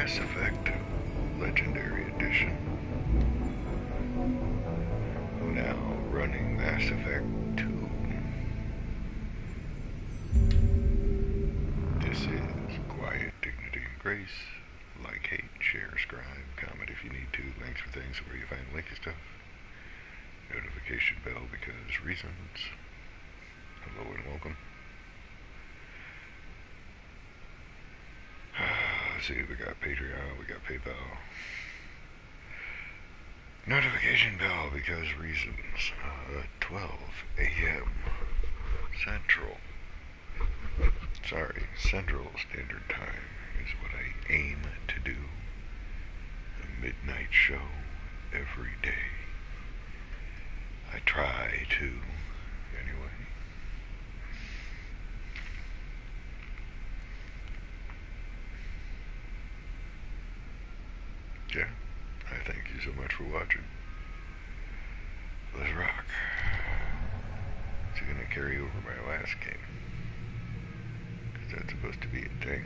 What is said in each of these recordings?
Mass Effect Legendary Edition. Now running Mass Effect 2. This is Quiet, Dignity, and Grace. Like, hate, share, scribe, comment if you need to. Thanks for things where you find the link and stuff. Notification bell because reasons. Hello and welcome. Let's see, we got Patreon, we got PayPal. Notification bell because reasons. 12 a.m. Central Standard Time is what I aim to do. A midnight show every day. I try to, anyway. Yeah, I thank you so much for watching. Let's rock. It's gonna carry over my last game. Because that's supposed to be a thing.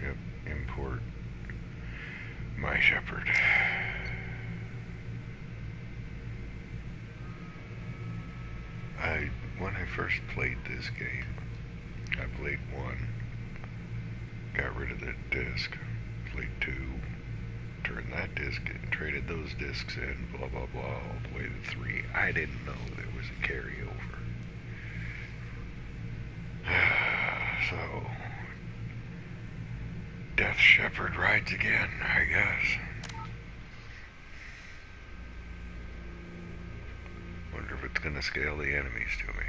Yep, import my shepherd. When I first played this game, I played 1, got rid of the disc, played 2, turned that disc in, traded those discs in, blah blah blah, all the way to 3. I didn't know there was a carryover. So, Death Shepherd rides again, I guess. Wonder if it's gonna scale the enemies to me.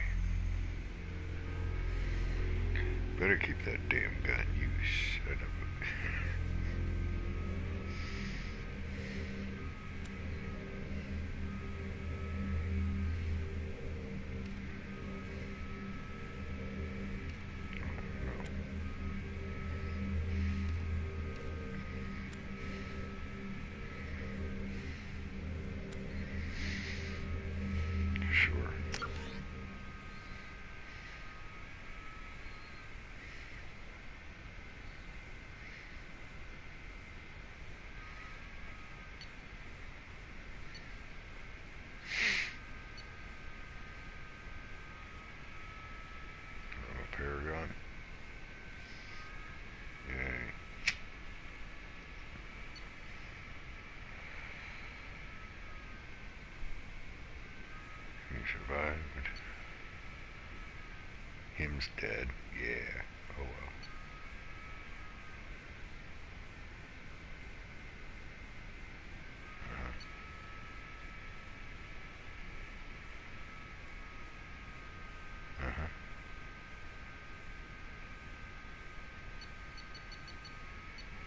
Better keep that damn gun, you son of a... Sure. Paragon. Yay. He survived. Him's dead. Yeah. Oh well.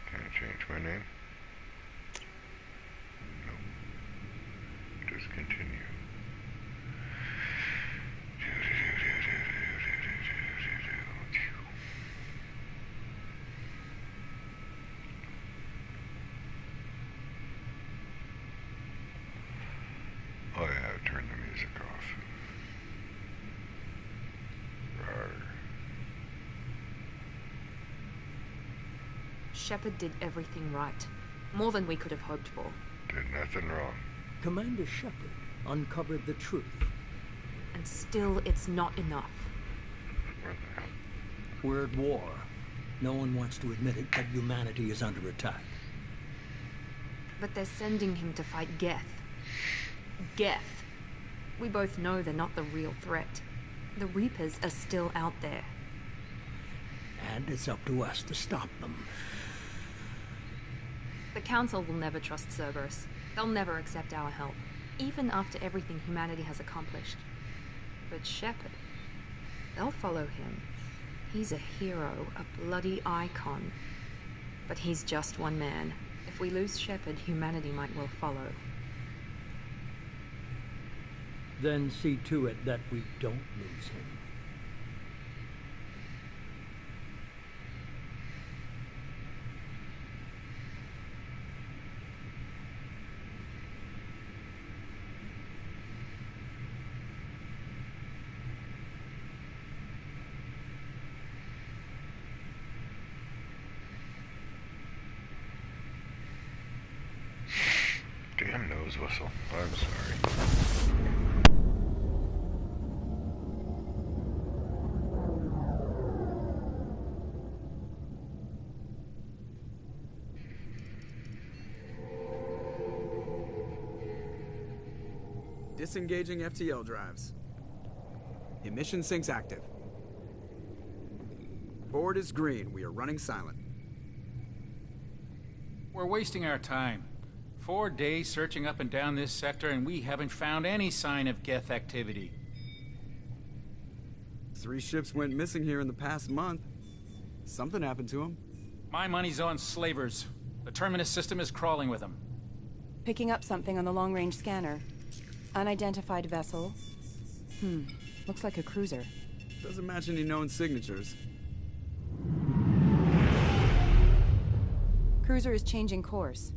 Can I change my name? No. Just continue. Oh yeah, turn the music off. Rawr. Shepard did everything right. More than we could have hoped for. Did nothing wrong. Commander Shepard uncovered the truth. And still, it's not enough. Where the hell? We're at war. No one wants to admit it, but humanity is under attack. But they're sending him to fight Geth. Geth. We both know they're not the real threat. The Reapers are still out there. And it's up to us to stop them. The Council will never trust Cerberus. They'll never accept our help, even after everything humanity has accomplished. But Shepard, they'll follow him. He's a hero, a bloody icon. But he's just one man. If we lose Shepard, humanity might well follow. Then see to it that we don't lose him. Damn nose whistle. I'm sorry. Disengaging FTL drives. Emission sinks active. Board is green. We are running silent. We're wasting our time. 4 days searching up and down this sector, and we haven't found any sign of Geth activity. 3 ships went missing here in the past month. Something happened to them. My money's on slavers. The Terminus system is crawling with them. Picking up something on the long-range scanner. Unidentified vessel. Looks like a cruiser. Doesn't match any known signatures. Cruiser is changing course.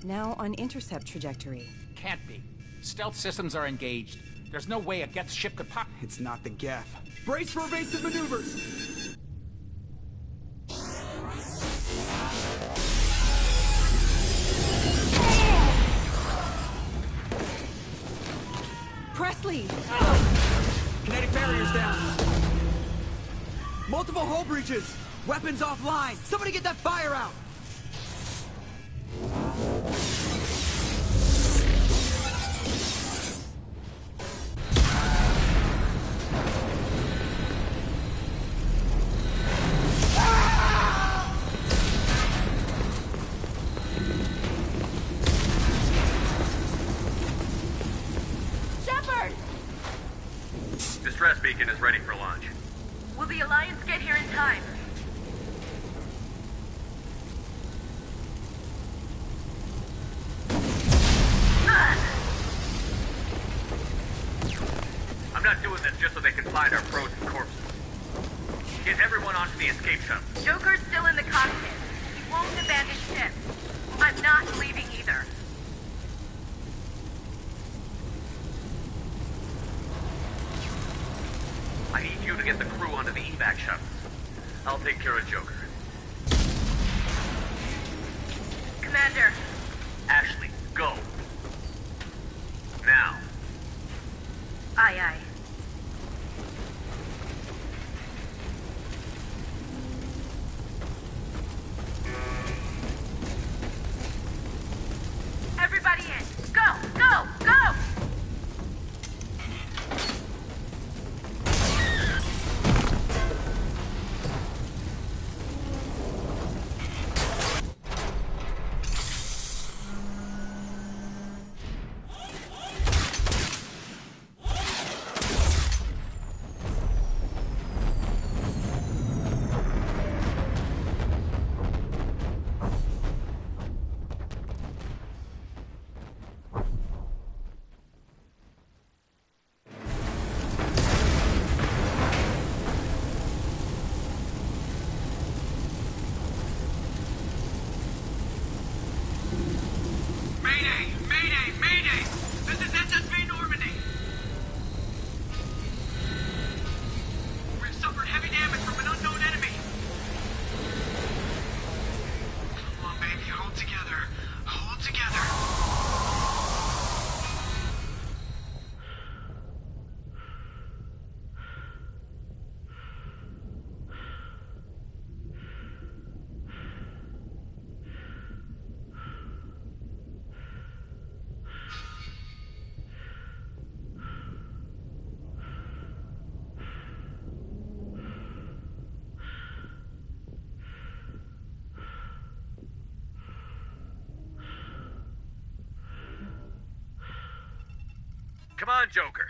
Now on intercept trajectory. Can't be. Stealth systems are engaged. There's no way a Geth ship could pop. It's not the Geth. Brace for evasive maneuvers! Presley! Kinetic barriers down. Multiple hull breaches. Weapons offline. Somebody get that fire out. Distress beacon is ready for launch. Will the Alliance get here in time? I'm not doing this just so they can find our frozen corpses. Get everyone onto the escape shuttle. Joker's still in the cockpit. He won't abandon ship. I'm not leaving either. I need you to get the crew onto the evac shuttles. I'll take care of Joker. Commander. Ashley, go. Now. Aye, aye. Everybody in. Go, go, go! Come on, Joker.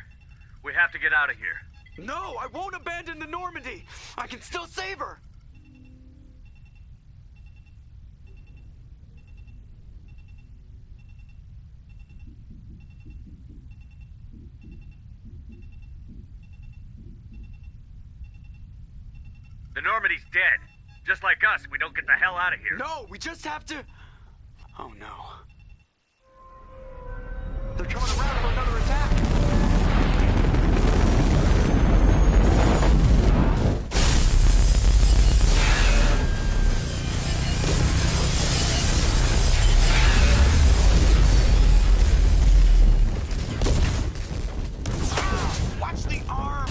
We have to get out of here. No, I won't abandon the Normandy. I can still save her. The Normandy's dead. Just like us, we don't get the hell out of here. No, we just have to... Oh no. They're coming around for another attack. Watch the arm!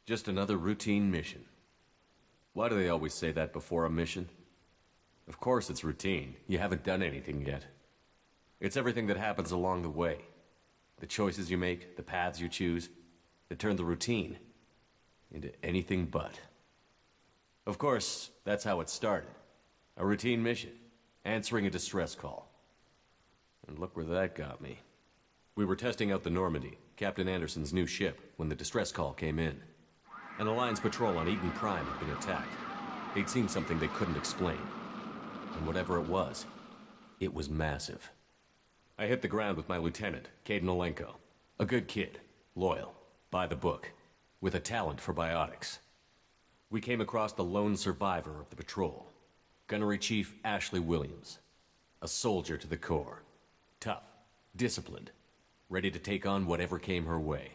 Just another routine mission. Why do they always say that before a mission? Of course it's routine. You haven't done anything yet. It's everything that happens along the way. The choices you make, the paths you choose, that turn the routine into anything but. Of course, that's how it started. A routine mission, answering a distress call. And look where that got me. We were testing out the Normandy, Captain Anderson's new ship, when the distress call came in. An Alliance patrol on Eden Prime had been attacked. They'd seen something they couldn't explain. And whatever it was massive. I hit the ground with my lieutenant, Caden Olenko. A good kid, loyal, by the book, with a talent for biotics. We came across the lone survivor of the patrol, Gunnery Chief Ashley Williams. A soldier to the core. Tough, disciplined, ready to take on whatever came her way.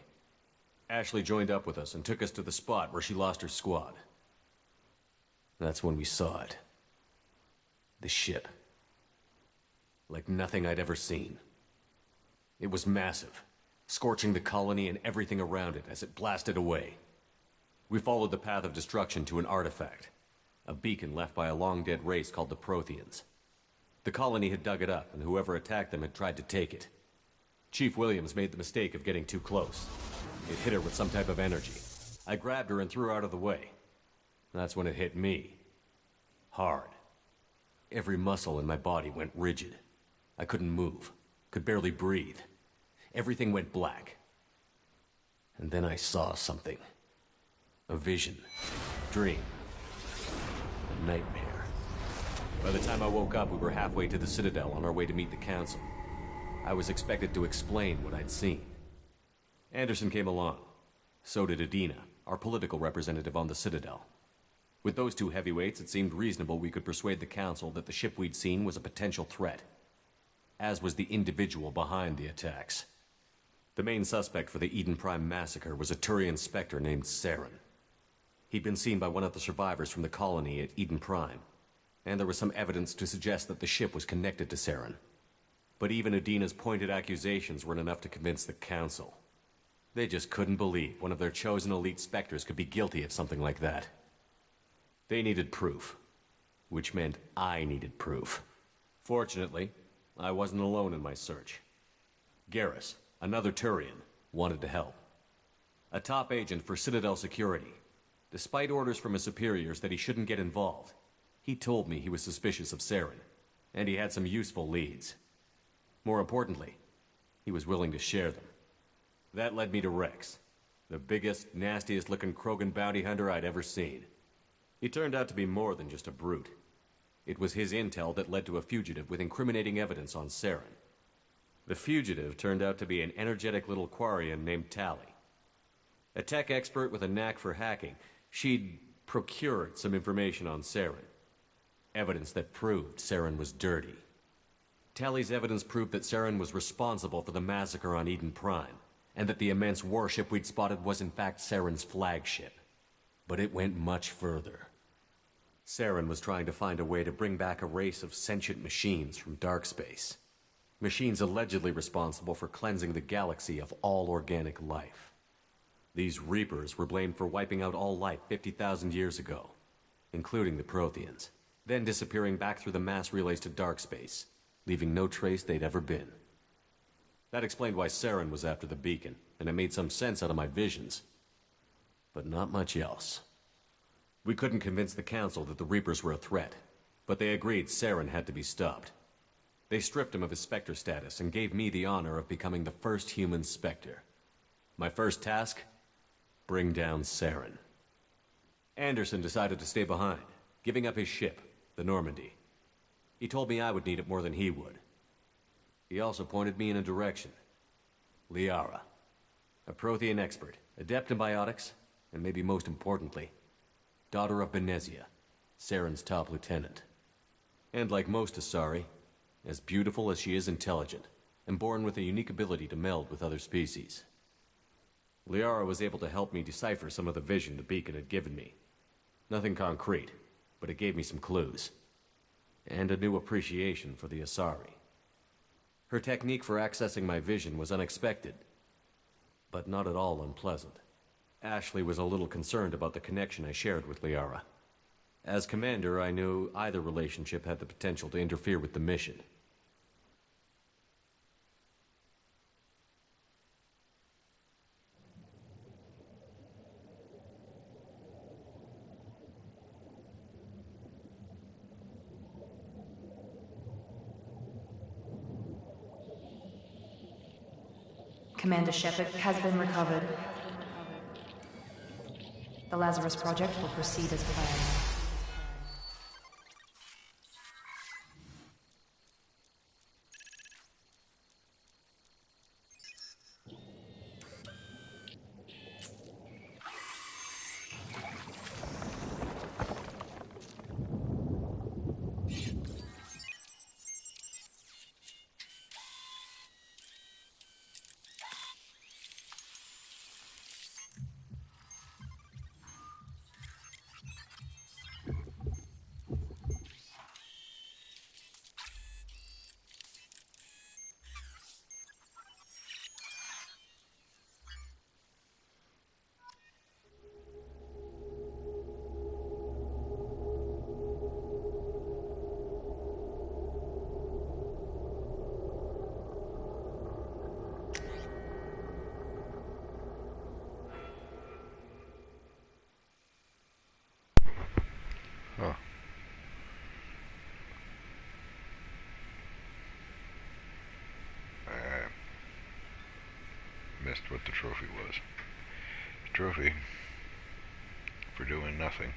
Ashley joined up with us and took us to the spot where she lost her squad. That's when we saw it. The ship. Like nothing I'd ever seen. It was massive, scorching the colony and everything around it as it blasted away. We followed the path of destruction to an artifact, a beacon left by a long-dead race called the Protheans. The colony had dug it up, and whoever attacked them had tried to take it. Chief Williams made the mistake of getting too close. It hit her with some type of energy. I grabbed her and threw her out of the way. That's when it hit me. Hard. Every muscle in my body went rigid. I couldn't move, could barely breathe. Everything went black. And then I saw something. A vision. Dream. A nightmare. By the time I woke up, we were halfway to the Citadel on our way to meet the Council. I was expected to explain what I'd seen. Anderson came along. So did Adina, our political representative on the Citadel. With those two heavyweights, it seemed reasonable we could persuade the Council that the ship we'd seen was a potential threat. As was the individual behind the attacks. The main suspect for the Eden Prime massacre was a Turian Spectre named Saren. He'd been seen by one of the survivors from the colony at Eden Prime, and there was some evidence to suggest that the ship was connected to Saren. But even Adina's pointed accusations weren't enough to convince the Council. They just couldn't believe one of their chosen elite Spectres could be guilty of something like that. They needed proof, which meant I needed proof. Fortunately, I wasn't alone in my search. Garrus, another Turian, wanted to help. a top agent for Citadel Security. Despite orders from his superiors that he shouldn't get involved, he told me he was suspicious of Saren, and he had some useful leads. More importantly, he was willing to share them. That led me to Rex, the biggest, nastiest-looking Krogan bounty hunter I'd ever seen. He turned out to be more than just a brute. It was his intel that led to a fugitive with incriminating evidence on Saren. The fugitive turned out to be an energetic little Quarian named Tali. A tech expert with a knack for hacking, she'd procured some information on Saren. Evidence that proved Saren was dirty. Tali's evidence proved that Saren was responsible for the massacre on Eden Prime, and that the immense warship we'd spotted was in fact Saren's flagship. But it went much further. Saren was trying to find a way to bring back a race of sentient machines from dark space. Machines allegedly responsible for cleansing the galaxy of all organic life. These Reapers were blamed for wiping out all life 50,000 years ago, including the Protheans, then disappearing back through the mass relays to dark space, leaving no trace they'd ever been. That explained why Saren was after the beacon, and it made some sense out of my visions. But not much else. We couldn't convince the Council that the Reapers were a threat, but they agreed Saren had to be stopped. They stripped him of his Spectre status and gave me the honor of becoming the first human Spectre. My first task? Bring down Saren. Anderson decided to stay behind, giving up his ship, the Normandy. He told me I would need it more than he would. He also pointed me in a direction. Liara. A Prothean expert, adept in biotics, and maybe most importantly, daughter of Benezia, Saren's top lieutenant. And like most Asari, as beautiful as she is intelligent, and born with a unique ability to meld with other species. Liara was able to help me decipher some of the vision the beacon had given me. Nothing concrete, but it gave me some clues. And a new appreciation for the Asari. Her technique for accessing my vision was unexpected, but not at all unpleasant. Ashley was a little concerned about the connection I shared with Liara. As commander, I knew either relationship had the potential to interfere with the mission. Commander Shepard has been recovered. The Lazarus Project will proceed as planned. Huh. I missed what the trophy was. The trophy for doing nothing.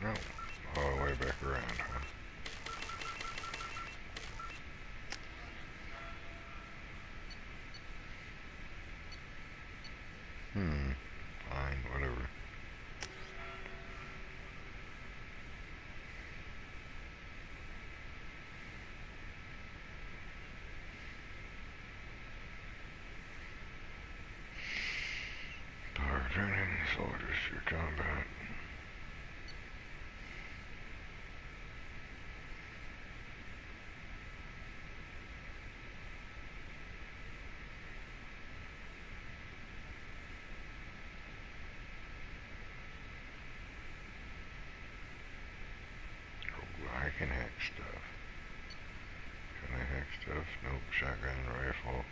Oh, all the way back around, huh? Fine, whatever. can hack stuff. Can I hack stuff? Nope. Shotgun, rifle,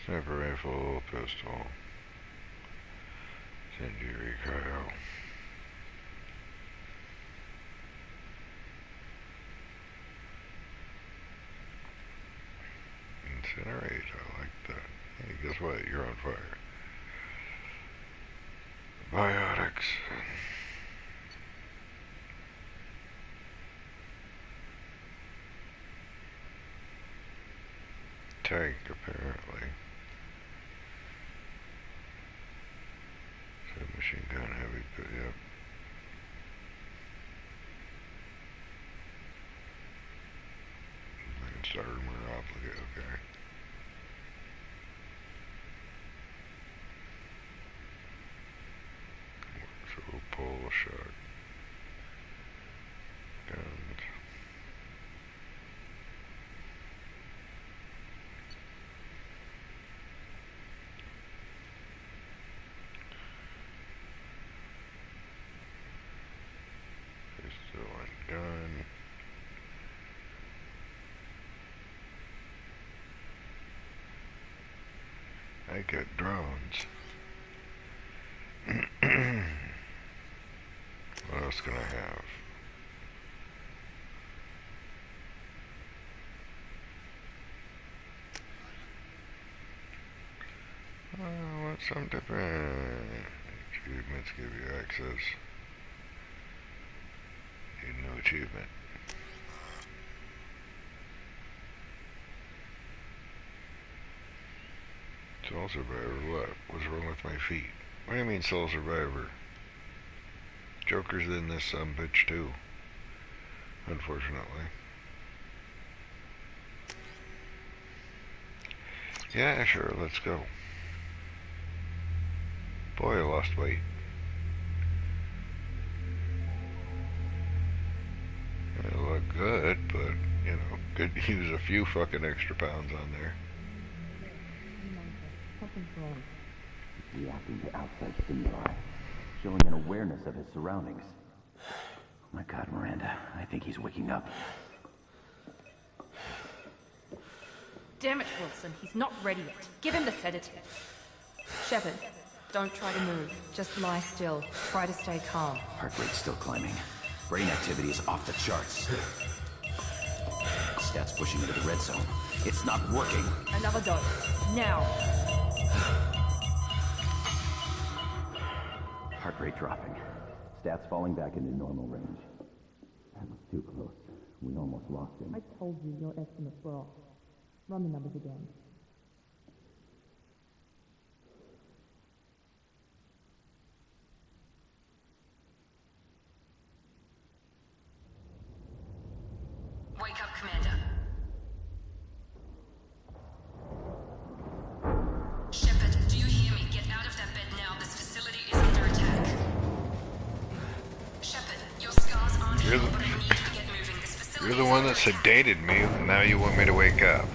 sniper rifle, pistol, incendiary recoil. Incinerate, I like that. Hey, guess what? You're on fire. Biotics. Tank, apparently. Submachine gun, heavy, yep. Starter more obligate, okay. So pull shot. Guns. Pistol and gun. I got drones. What else can I have? Oh, I want something different. Achievements give you access. Need a new achievement. Soul Survivor, what? What's wrong with my feet? What do you mean Soul Survivor? Joker's in this bitch too. Unfortunately. Yeah, sure, let's go. Boy, I lost weight. I look good, but, you know, could use a few fucking extra pounds on there. Reacting to outside stimuli, showing an awareness of his surroundings. Oh my God, Miranda, I think he's waking up. Damn it, Wilson, he's not ready yet. Give him the sedative. Shepard, don't try to move. Just lie still. Try to stay calm. Heart rate's still climbing. Brain activity is off the charts. Stats pushing into the red zone. It's not working. Another dose. Now. Heart rate dropping. Stats falling back into normal range. That was too close. We almost lost him. I told you your estimates were off. Run the numbers again. Wake up, Commander. Shepard, do you hear me? Get out of that bed now. This facility is under attack. Shepard, your scars aren't healed, but I need you to get moving. This facility You're the one that sedated me, now you want me to wake up.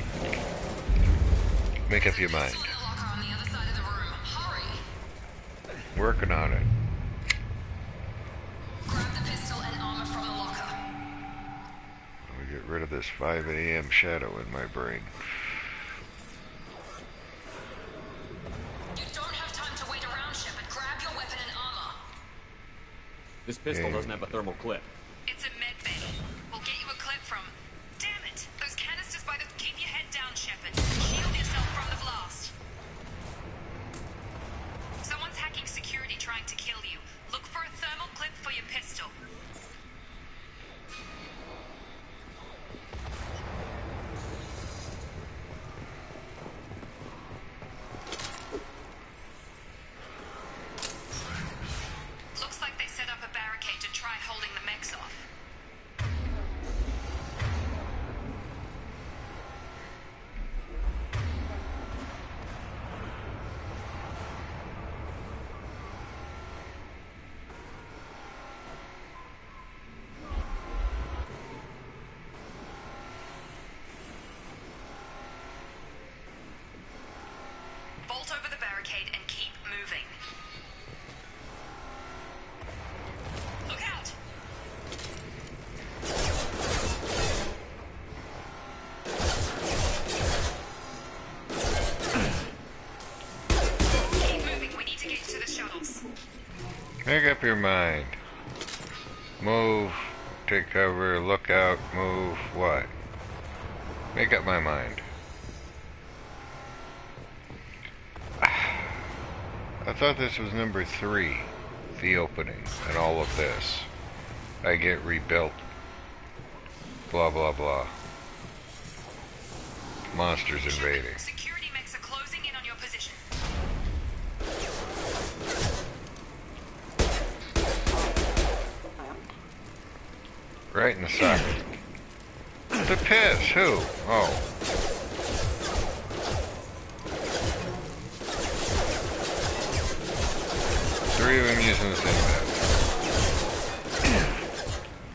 Make up your mind. Working on it. Grab the pistol and armor from the locker. Let me get rid of this 5 a.m. shadow in my brain. You don't have time to wait around, Shepard. Grab your weapon and armor. This pistol doesn't have a thermal clip. It's a med bay. We'll get you a clip from... Damn it! Those canisters by the... Keep your head down, Shepard. Shield yourself from the blast. Someone's hacking security trying to kill you. Look for a thermal clip for your pistol. Looks like they set up a barricade to try holding the mechs off. Bolt over the barricade and keep moving. Look out! Make up your mind. Move, take cover, look out, move, what? Make up my mind. I thought this was number 3, the opening, and all of this. I get rebuilt. Blah, blah, blah. Monsters invading. Security mechs are closing in on your position. Right in the socket. The piss, who? Oh. Three of them using the same map.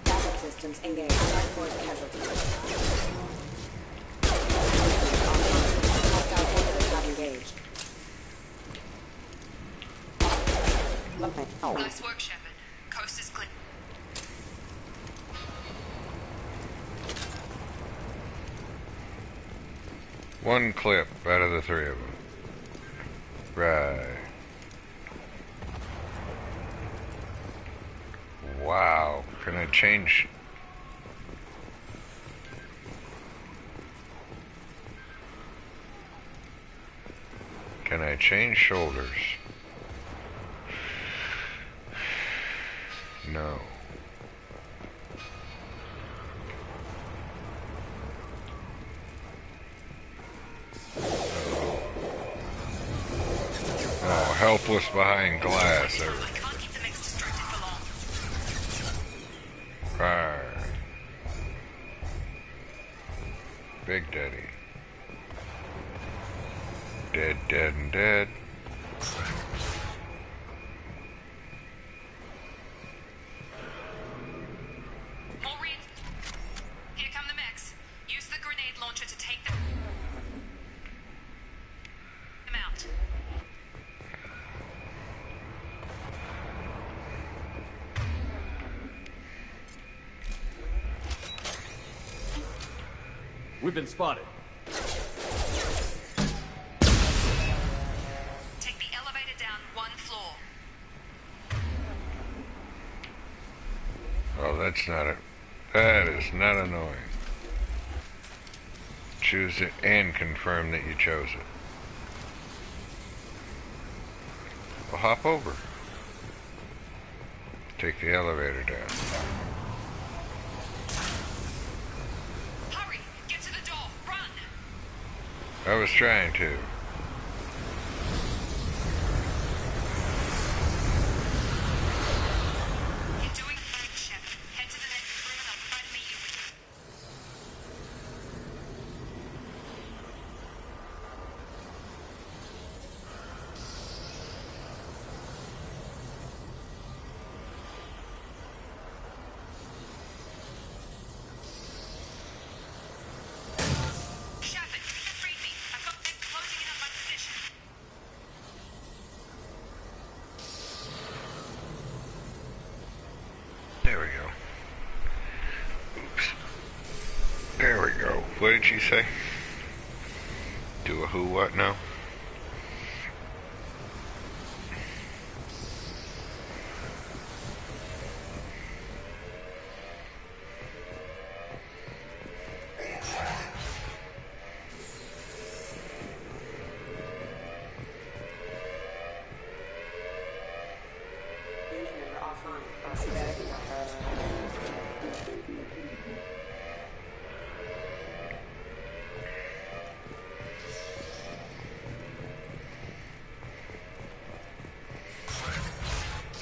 Backup systems engaged. Force casualties. Hostile forces not engaged. Nice work, Shepard. Coast is clear. One clip out of the 3 of them. Right. Wow. Can I change? Can I change shoulders? No. Oh, helpless behind glass. Arr. Big Daddy. Dead, dead, and dead. Here come the mechs. Use the grenade launcher to take them out. We've been spotted. Take the elevator down 1 floor. Oh, that's not it. That is not annoying. Choose it and confirm that you chose it. Well, hop over. Take the elevator down. Hurry! Get to the door! Run! I was trying to. You're doing fine, Shepard. Head to the next room and I'll try to meet you with you. Shepard, read me. I've got them closing in on my position. There we go. Oops. There we go. What did she say? Do a who what now?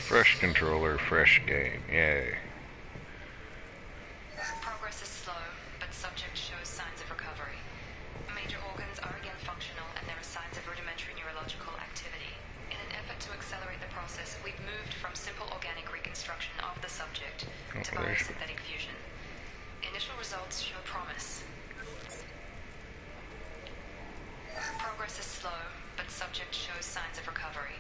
Fresh controller, fresh game. Yay. Progress is slow, but subject shows signs of recovery. Major organs are again functional, and there are signs of rudimentary neurological activity. In an effort to accelerate the process, we've moved from simple organic reconstruction of the subject to biosynthetic fusion. Initial results show promise. Progress is slow, but subject shows signs of recovery.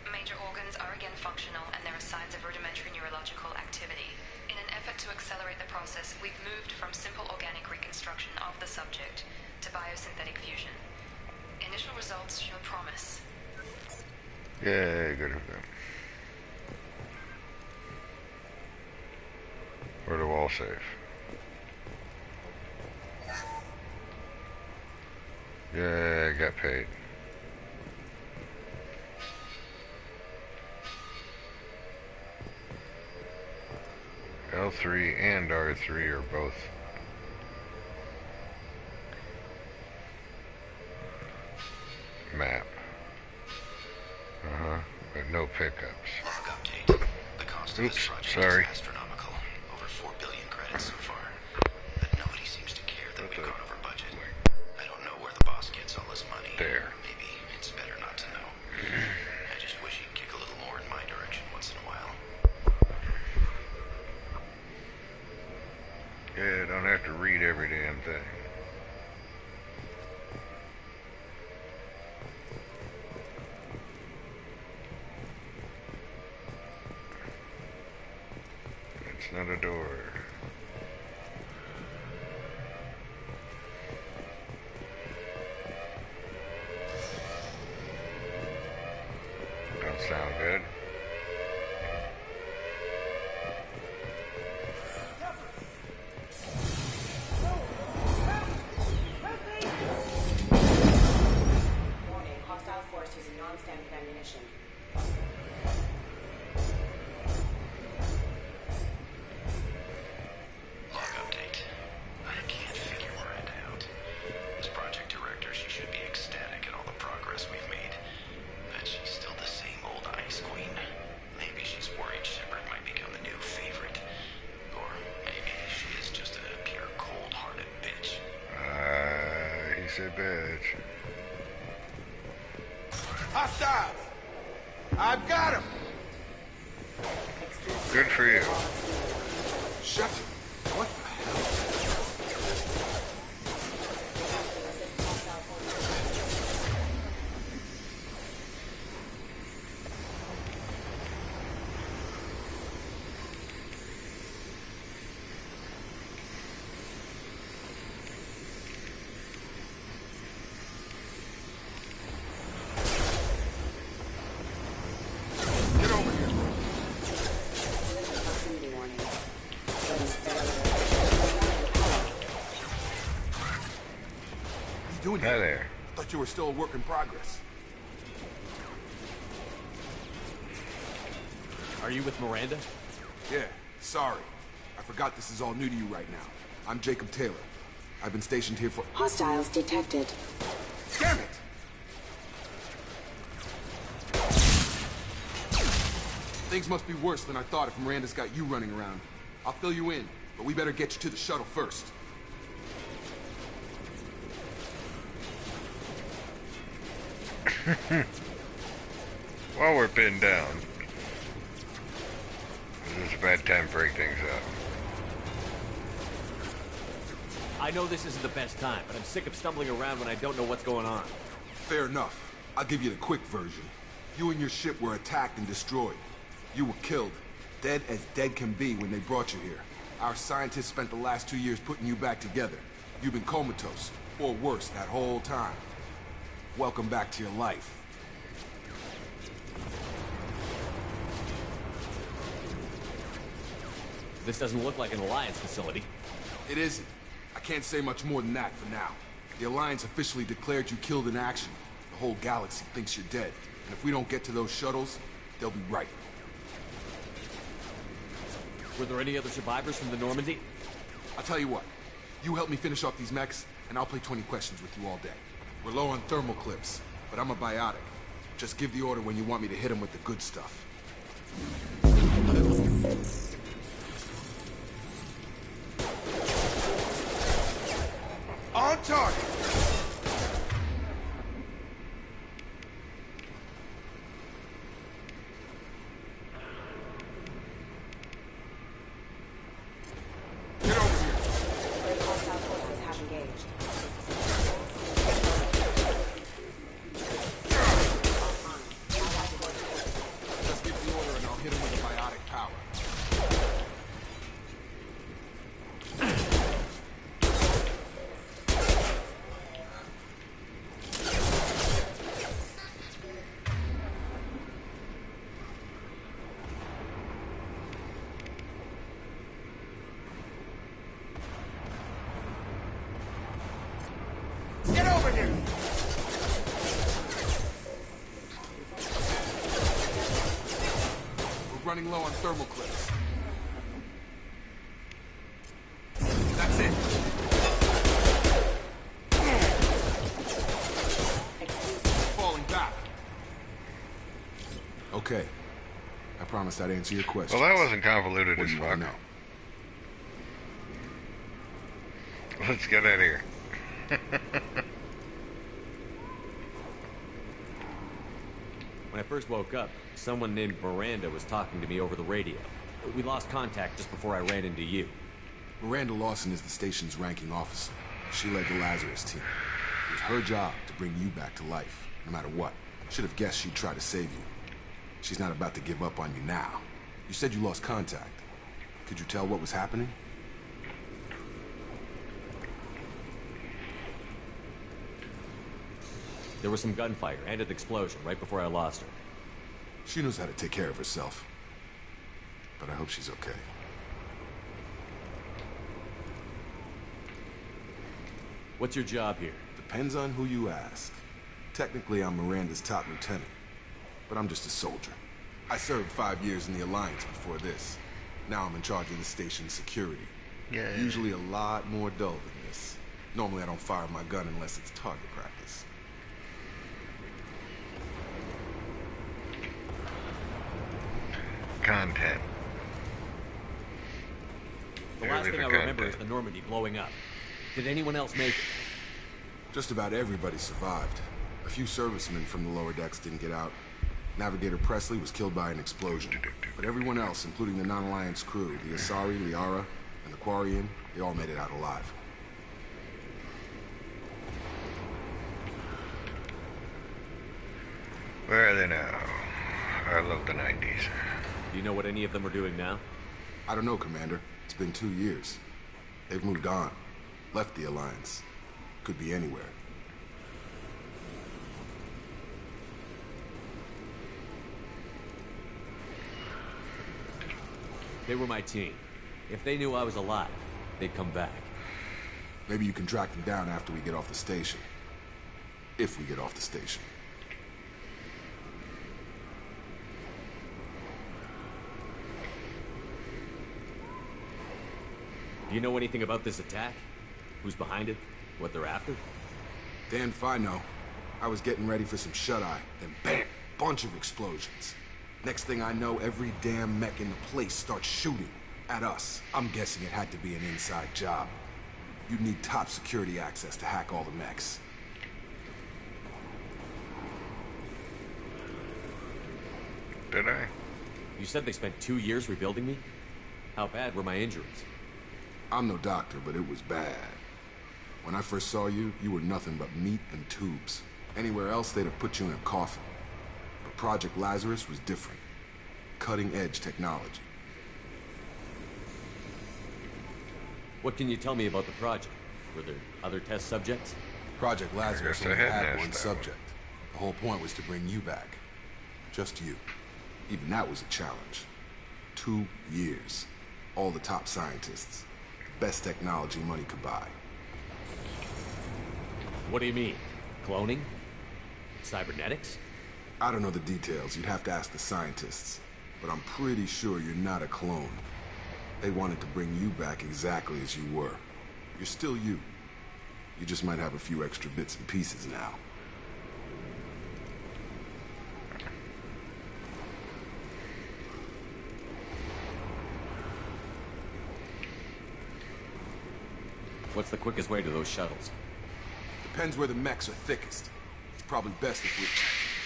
Major organs are again functional, and there are signs of rudimentary neurological activity. In an effort to accelerate the process, we've moved from simple organic reconstruction of the subject to biosynthetic fusion. Initial results show promise. Yay, good of them. Or the wall safe. Yeah, I got paid. L3 and R3 are both map. But no pickups. Log update. The cost of this project sorry. is astronomical. Over 4 billion credits so far. But nobody seems to care that we've gone over budget. I don't know where the boss gets all this money. There. Maybe it's better not to know. I just wish he'd kick a little more in my direction once in a while. Yeah, don't have to read every damn thing. It's not a door. Don't sound good. Warning, hostile force using non-standard ammunition. Log update. I can't figure Miranda out. As project director, she should be ecstatic at all the progress we've made. But she's still the same old ice queen. Maybe she's worried Shepard might become the new favorite. Or maybe she is just a pure cold-hearted bitch. He said bitch. Hostile! I've got him! Good for you. Shut it. What the hell? Get over here. Proximity warning. What are you doing here? Hi there. Thought you were still a work in progress. Are you with Miranda? Yeah, sorry. I forgot this is all new to you right now. I'm Jacob Taylor. I've been stationed here for... Hostiles detected. Damn it! Things must be worse than I thought if Miranda's got you running around. I'll fill you in, but we better get you to the shuttle first. While we're pinned down, this is a bad time to break things up. I know this isn't the best time, but I'm sick of stumbling around when I don't know what's going on. Fair enough. I'll give you the quick version. You and your ship were attacked and destroyed. You were killed. Dead as dead can be when they brought you here. Our scientists spent the last 2 years putting you back together. You've been comatose, or worse, that whole time. Welcome back to your life. This doesn't look like an Alliance facility. It isn't. I can't say much more than that for now. The Alliance officially declared you killed in action. The whole galaxy thinks you're dead. And if we don't get to those shuttles, they'll be right. Were there any other survivors from the Normandy? I'll tell you what. You help me finish off these mechs, and I'll play 20 questions with you all day. We're low on thermal clips, but I'm a biotic. Just give the order when you want me to hit him with the good stuff. On target! Get over here! Hostile forces have engaged. Just give the order and I'll hit him with a biotic power. running low on thermal clips. That's it. Falling back. Okay. I promised I'd answer your question. Well, that wasn't convoluted as fuck. No. Let's get out of here. When I first woke up, someone named Miranda was talking to me over the radio. We lost contact just before I ran into you. Miranda Lawson is the station's ranking officer. She led the Lazarus team. It was her job to bring you back to life, no matter what. Should have guessed she'd try to save you. She's not about to give up on you now. You said you lost contact. Could you tell what was happening? There was some gunfire and an explosion right before I lost her. She knows how to take care of herself. But I hope she's okay. What's your job here? Depends on who you ask. Technically, I'm Miranda's top lieutenant. But I'm just a soldier. I served 5 years in the Alliance before this. Now I'm in charge of the station's security. Yeah. Usually a lot more dull than this. Normally I don't fire my gun unless it's target practice. Content. The last thing I remember is the Normandy blowing up. Did anyone else make it? Just about everybody survived. A few servicemen from the lower decks didn't get out. Navigator Presley was killed by an explosion. But everyone else, including the non-Alliance crew, the Asari, Liara, and the Quarian, they all made it out alive. Where are they now? I love the 90s. Do you know what any of them are doing now? I don't know, Commander. It's been 2 years. They've moved on. Left the Alliance. Could be anywhere. They were my team. If they knew I was alive, they'd come back. Maybe you can track them down after we get off the station. If we get off the station. Do you know anything about this attack? Who's behind it? What they're after? Dan Fino. I was getting ready for some shut-eye, then bam! Bunch of explosions. Next thing I know, every damn mech in the place starts shooting at us. I'm guessing it had to be an inside job. You'd need top security access to hack all the mechs. Did I? You said they spent 2 years rebuilding me? How bad were my injuries? I'm no doctor, but it was bad. When I first saw you, you were nothing but meat and tubes. Anywhere else, they'd have put you in a coffin. But Project Lazarus was different. Cutting-edge technology. What can you tell me about the project? Were there other test subjects? Project Lazarus I only had had asked one that subject. The whole point was to bring you back. Just you. Even that was a challenge. 2 years. All the top scientists. Best technology money could buy. What do you mean? Cloning? Cybernetics? I don't know the details. You'd have to ask the scientists. But I'm pretty sure you're not a clone. They wanted to bring you back exactly as you were. You're still you. You just might have a few extra bits and pieces now. What's the quickest way to those shuttles? Depends where the mechs are thickest. It's probably best if we...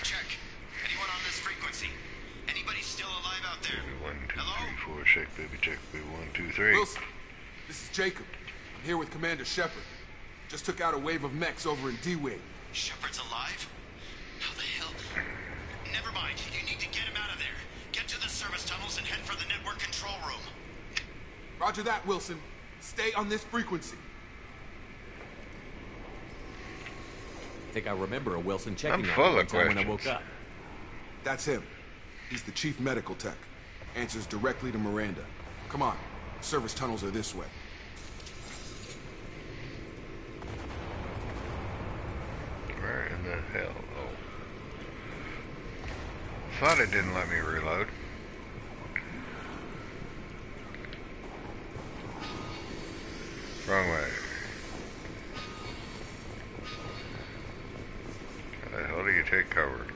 Check. Anyone on this frequency? Anybody still alive out there? Baby 1, 2, Hello? 3, 4, check, baby, check, baby 1, 2, 3. Wilson, this is Jacob. I'm here with Commander Shepard. Just took out a wave of mechs over in D-Wing. Shepard's alive? How the hell? Never mind. You need to get him out of there. Get to the service tunnels and head for the network control room. Roger that, Wilson. Stay on this frequency. I think I remember a Wilson checking I'm on full me of one time when I questions. woke up. That's him. He's the chief medical tech. Answers directly to Miranda. Come on. Service tunnels are this way. Where in the hell? Oh. Thought it didn't let me reload. Wrong way. How the hell do you take cover?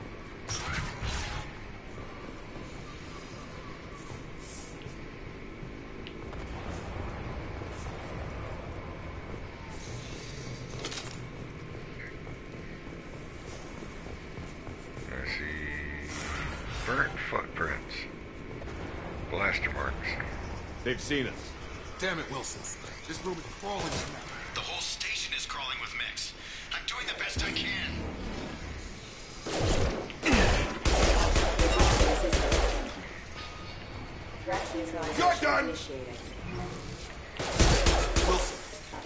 I see burnt footprints. Blaster marks. They've seen us. Damn it, Wilson. This room is crawling with mech. The whole station is crawling with mechs. I'm doing the best I can. You're done! Wilson,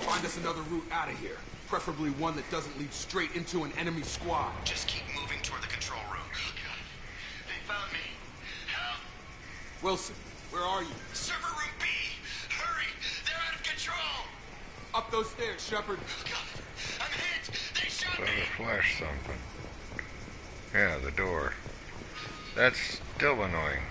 find us another route out of here. Preferably one that doesn't lead straight into an enemy squad. Just keep moving toward the control room. Oh, God. They found me. Help! Wilson, where are you? Server room B! Hurry! They're out of control! Up those stairs, Shepard. Oh, God. I'm hit! They shot So me! to flash something. Yeah, the door. That's still annoying.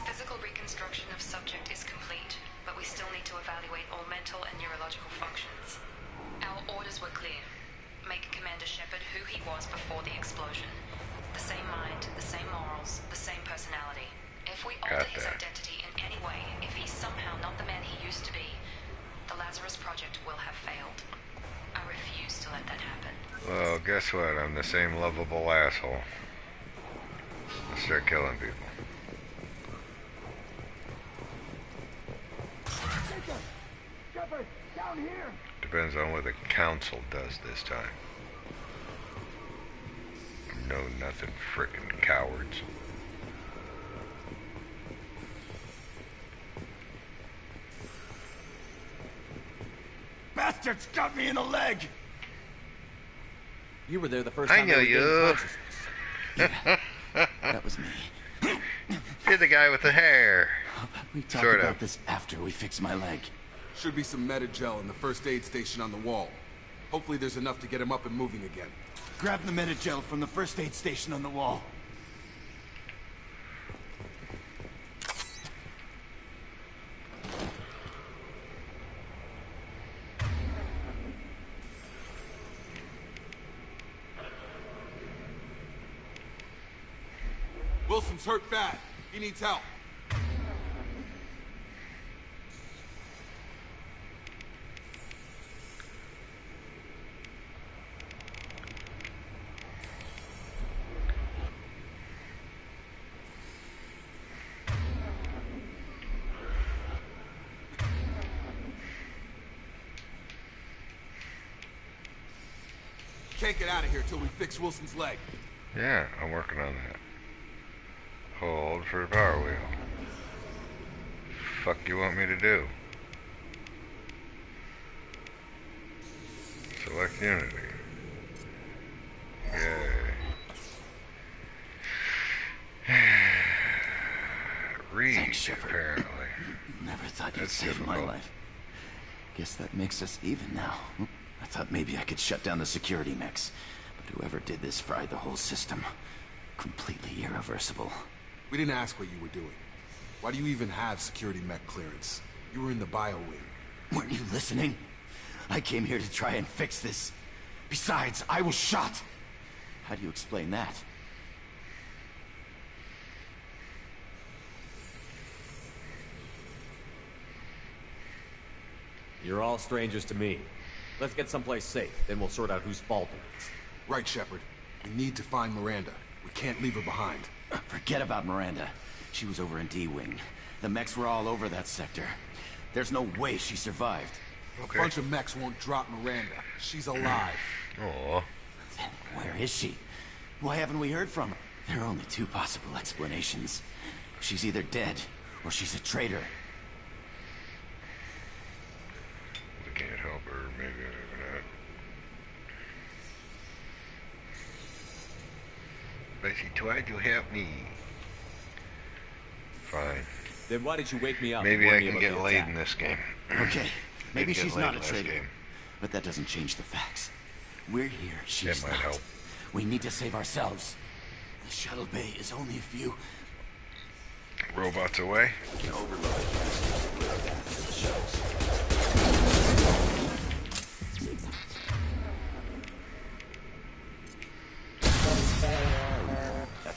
Physical reconstruction of subject is complete, but we still need to evaluate all mental and neurological functions. Our orders were clear. Make Commander Shepard who he was before the explosion. The same mind, the same morals, the same personality. If we alter his identity in any way, if he's somehow not the man he used to be, the Lazarus Project will have failed. I refuse to let that happen. Well, guess what? I'm the same lovable asshole. Let's start killing people. Shepard, down here! Depends on what the council does this time. No, nothing, frickin' cowards. Bastards got me in the leg! You were there the first I time know they regained you. Yeah, that was me. You're the guy with the hair. We talk Sort about of. this after we fix my leg. Should be some Metagel in the first aid station on the wall. Hopefully there's enough to get him up and moving again. Grab the Metagel from the first aid station on the wall. Wilson's hurt bad. He needs help. Can't get out of here till we fix Wilson's leg. Yeah, I'm working on that. Hold for the power wheel. Fuck you want me to do? Select Unity. Yay. Read, Thanks, Shepard. apparently. Never thought you'd That's save my difficult. life. Guess that makes us even now. I thought maybe I could shut down the security mechs, but whoever did this fried the whole system. Completely irreversible. We didn't ask what you were doing. Why do you even have security mech clearance? You were in the bio wing. Weren't you listening? I came here to try and fix this. Besides, I was shot. How do you explain that? You're all strangers to me. Let's get someplace safe, then we'll sort out whose fault it is. Right, Shepard. We need to find Miranda. We can't leave her behind. Forget about Miranda. She was over in D-Wing. The mechs were all over that sector. There's no way she survived. A bunch of mechs won't drop Miranda. She's alive. Aw. Then where is she? Why haven't we heard from her? There are only two possible explanations. She's either dead, or she's a traitor. We can't help her. Maybe Spicy, tried to help me. Fine. Then why did you wake me up? Maybe I can get laid in this game. Okay, maybe Didn't get she's laid not a last traitor, game. but that doesn't change the facts. We're here, she's That might not. help. We need to save ourselves. The shuttle bay is only a few... Robots away.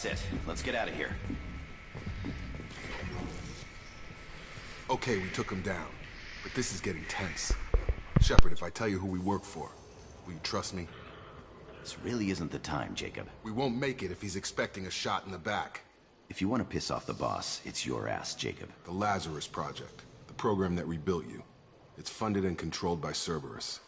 That's it. Let's get out of here. Okay, we took him down, but this is getting tense. Shepard, if I tell you who we work for, will you trust me? This really isn't the time, Jacob. We won't make it if he's expecting a shot in the back. If you want to piss off the boss, it's your ass, Jacob. The Lazarus Project, the program that rebuilt you. It's funded and controlled by Cerberus.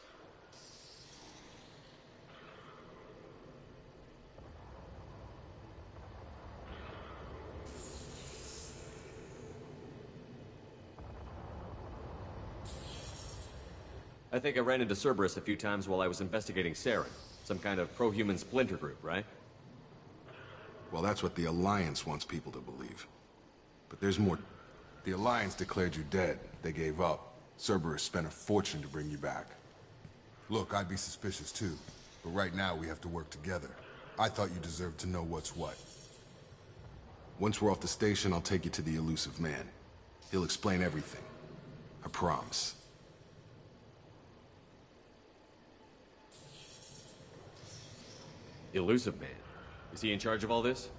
I think I ran into Cerberus a few times while I was investigating Saren. Some kind of pro-human splinter group, right? Well, that's what the Alliance wants people to believe. But there's more. The Alliance declared you dead. They gave up. Cerberus spent a fortune to bring you back. Look, I'd be suspicious too. But right now, we have to work together. I thought you deserved to know what's what. Once we're off the station, I'll take you to the elusive man. He'll explain everything. I promise. Elusive Man. Is he in charge of all this?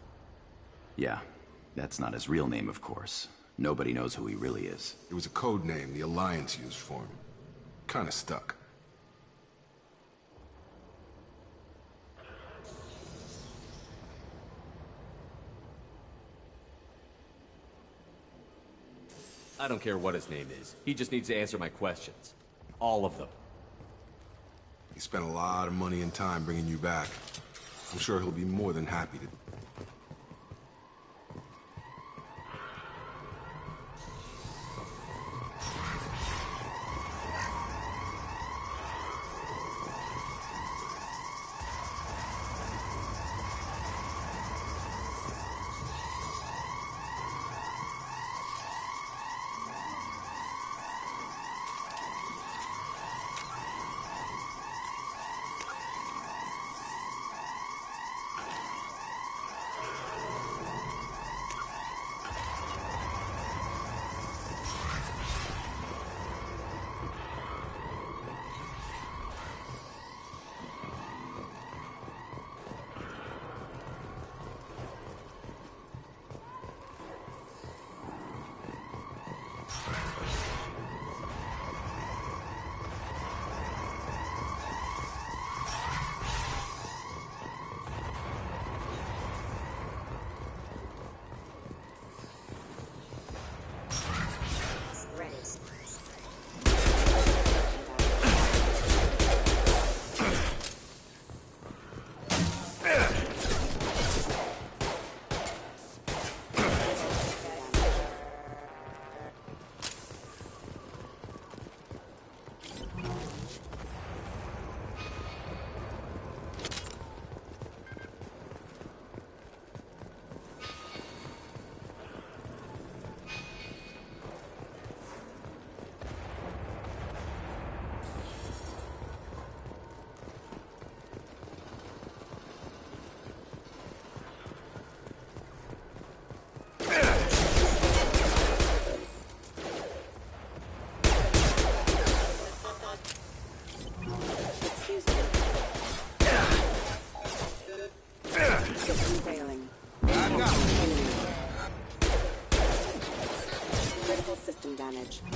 Yeah. That's not his real name, of course. Nobody knows who he really is. It was a code name the Alliance used for him. Kinda stuck. I don't care what his name is. He just needs to answer my questions. All of them. He spent a lot of money and time bringing you back. I'm sure he'll be more than happy to.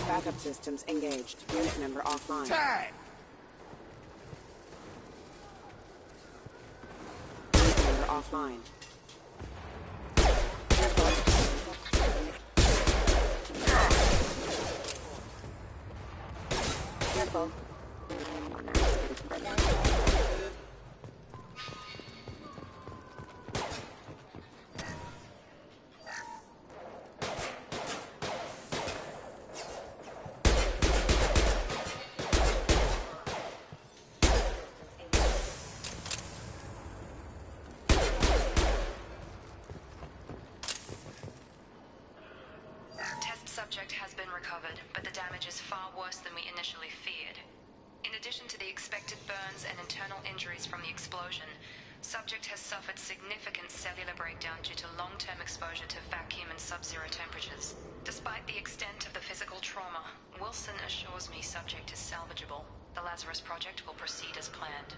Backup systems engaged. Unit member offline. Tag! Unit member offline. Careful. subject has been recovered, but the damage is far worse than we initially feared. In addition to the expected burns and internal injuries from the explosion, subject has suffered significant cellular breakdown due to long-term exposure to vacuum and sub-zero temperatures. Despite the extent of the physical trauma, Wilson assures me subject is salvageable. The Lazarus Project will proceed as planned.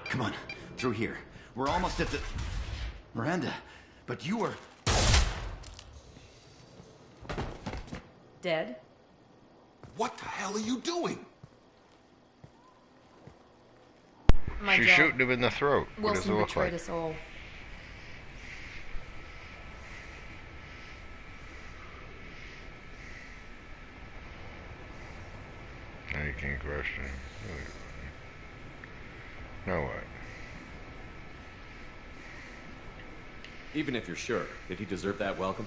Come on, through here. We're almost at the... Miranda, but you were... Dead? What the hell are you doing? My She's job. shooting him in the throat. What does it Wilson look betrayed like? us all. Now you can't question him. Now what? Even if you're sure, did he deserve that welcome?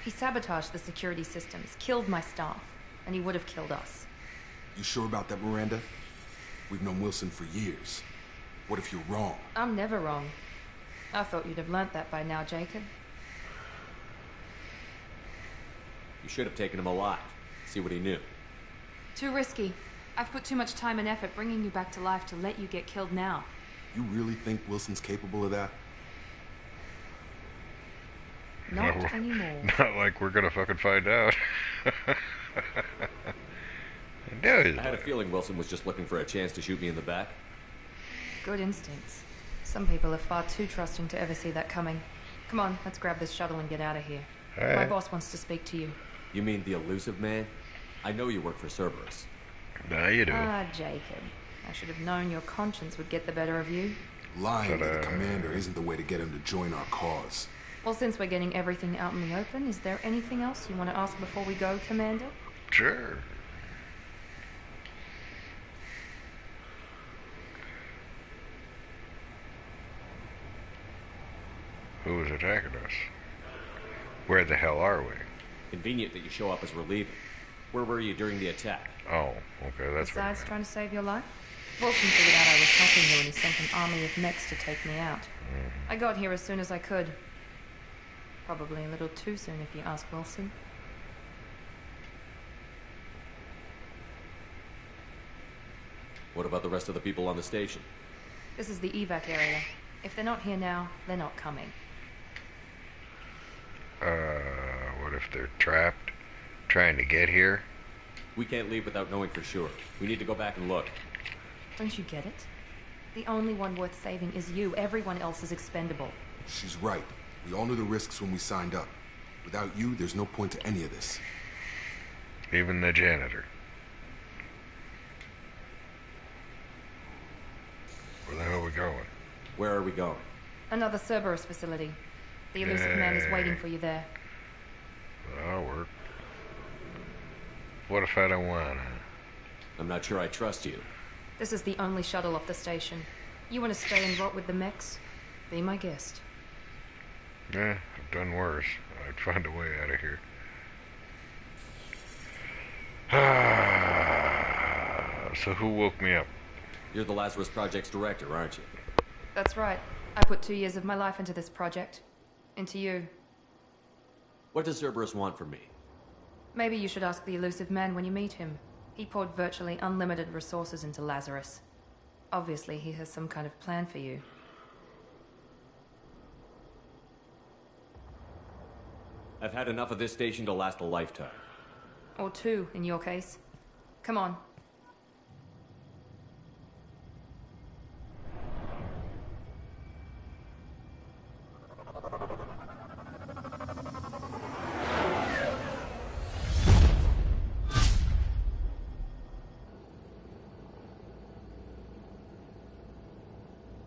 He sabotaged the security systems, killed my staff, and he would have killed us. You sure about that, Miranda? We've known Wilson for years. What if you're wrong? I'm never wrong. I thought you'd have learnt that by now, Jacob. You should have taken him alive. See what he knew. Too risky. I've put too much time and effort bringing you back to life to let you get killed now. You really think Wilson's capable of that? Not No, anymore. Not like we're gonna fucking find out. I had a feeling Wilson was just looking for a chance to shoot me in the back. Good instincts. Some people are far too trusting to ever see that coming. Come on, let's grab this shuttle and get out of here. Hey. My boss wants to speak to you. You mean the elusive man? I know you work for Cerberus. Now you do. Ah, Jacob. I should have known your conscience would get the better of you. Lying to the commander isn't the way to get him to join our cause. Well, since we're getting everything out in the open, is there anything else you want to ask before we go, Commander? Sure. Who was attacking us? Where the hell are we? Convenient that you show up as we're leaving. Where were you during the attack? Oh, okay, that's right. Besides trying to save your life? Wilson figured out I was helping you and he sent an army of mechs to take me out. I got here as soon as I could. Probably a little too soon if you ask Wilson. What about the rest of the people on the station? This is the evac area. If they're not here now, they're not coming. What if they're trapped? Trying to get here? We can't leave without knowing for sure. We need to go back and look. Don't you get it? The only one worth saving is you. Everyone else is expendable. She's right. We all knew the risks when we signed up. Without you, there's no point to any of this. Even the janitor. Where the hell are we going? Where are we going? Another Cerberus facility. The elusive man is waiting for you there. That'll work. What if I don't want to? I'm not sure I trust you. This is the only shuttle off the station. You want to stay and rot with the mechs? Be my guest. I've done worse. I'd find a way out of here. So who woke me up? You're the Lazarus Project's director, aren't you? That's right. I put 2 years of my life into this project. Into you. What does Cerberus want from me? Maybe you should ask the elusive man when you meet him. He poured virtually unlimited resources into Lazarus. Obviously, he has some kind of plan for you. I've had enough of this station to last a lifetime. Or 2, in your case. Come on.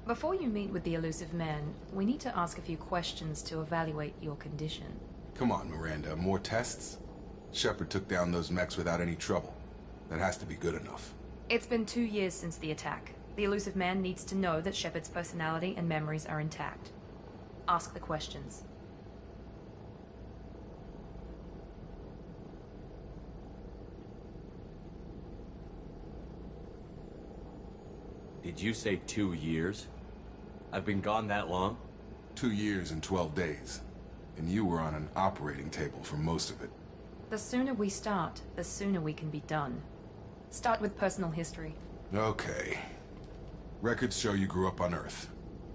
Before you meet with the elusive man, we need to ask a few questions to evaluate your condition. Come on, Miranda. More tests? Shepard took down those mechs without any trouble. That has to be good enough. It's been 2 years since the attack. The elusive man needs to know that Shepard's personality and memories are intact. Ask the questions. Did you say 2 years? I've been gone that long? 2 years and 12 days. And you were on an operating table for most of it. The sooner we start, the sooner we can be done. Start with personal history. Okay. Records show you grew up on Earth.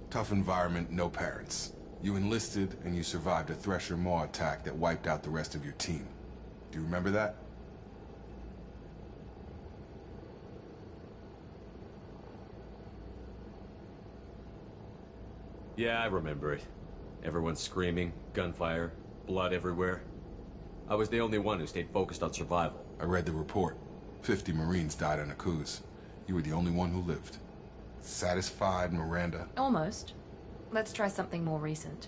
Tough environment, no parents. You enlisted, and you survived a Thresher Maw attack that wiped out the rest of your team. Do you remember that? Yeah, I remember it. Everyone screaming, gunfire, blood everywhere. I was the only one who stayed focused on survival. I read the report. 50 Marines died on Akuz. You were the only one who lived. Satisfied, Miranda? Almost. Let's try something more recent.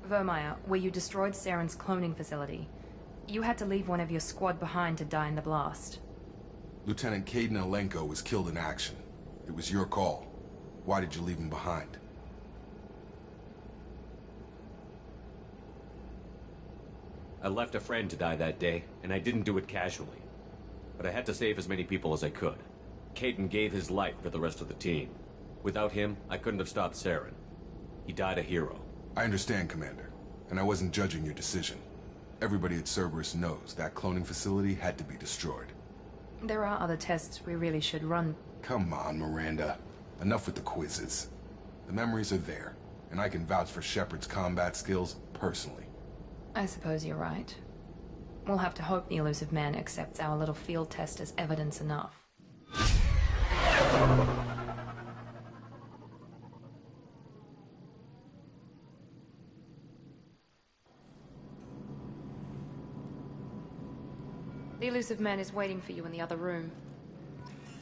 Vermeer, where you destroyed Saren's cloning facility. You had to leave one of your squad behind to die in the blast. Lieutenant Kaidan Alenko was killed in action. It was your call. Why did you leave him behind? I left a friend to die that day, and I didn't do it casually. But I had to save as many people as I could. Kaidan gave his life for the rest of the team. Without him, I couldn't have stopped Saren. He died a hero. I understand, Commander. And I wasn't judging your decision. Everybody at Cerberus knows that cloning facility had to be destroyed. There are other tests we really should run. Come on, Miranda. Enough with the quizzes. The memories are there, and I can vouch for Shepard's combat skills personally. I suppose you're right. We'll have to hope the elusive man accepts our little field test as evidence enough. The elusive man is waiting for you in the other room.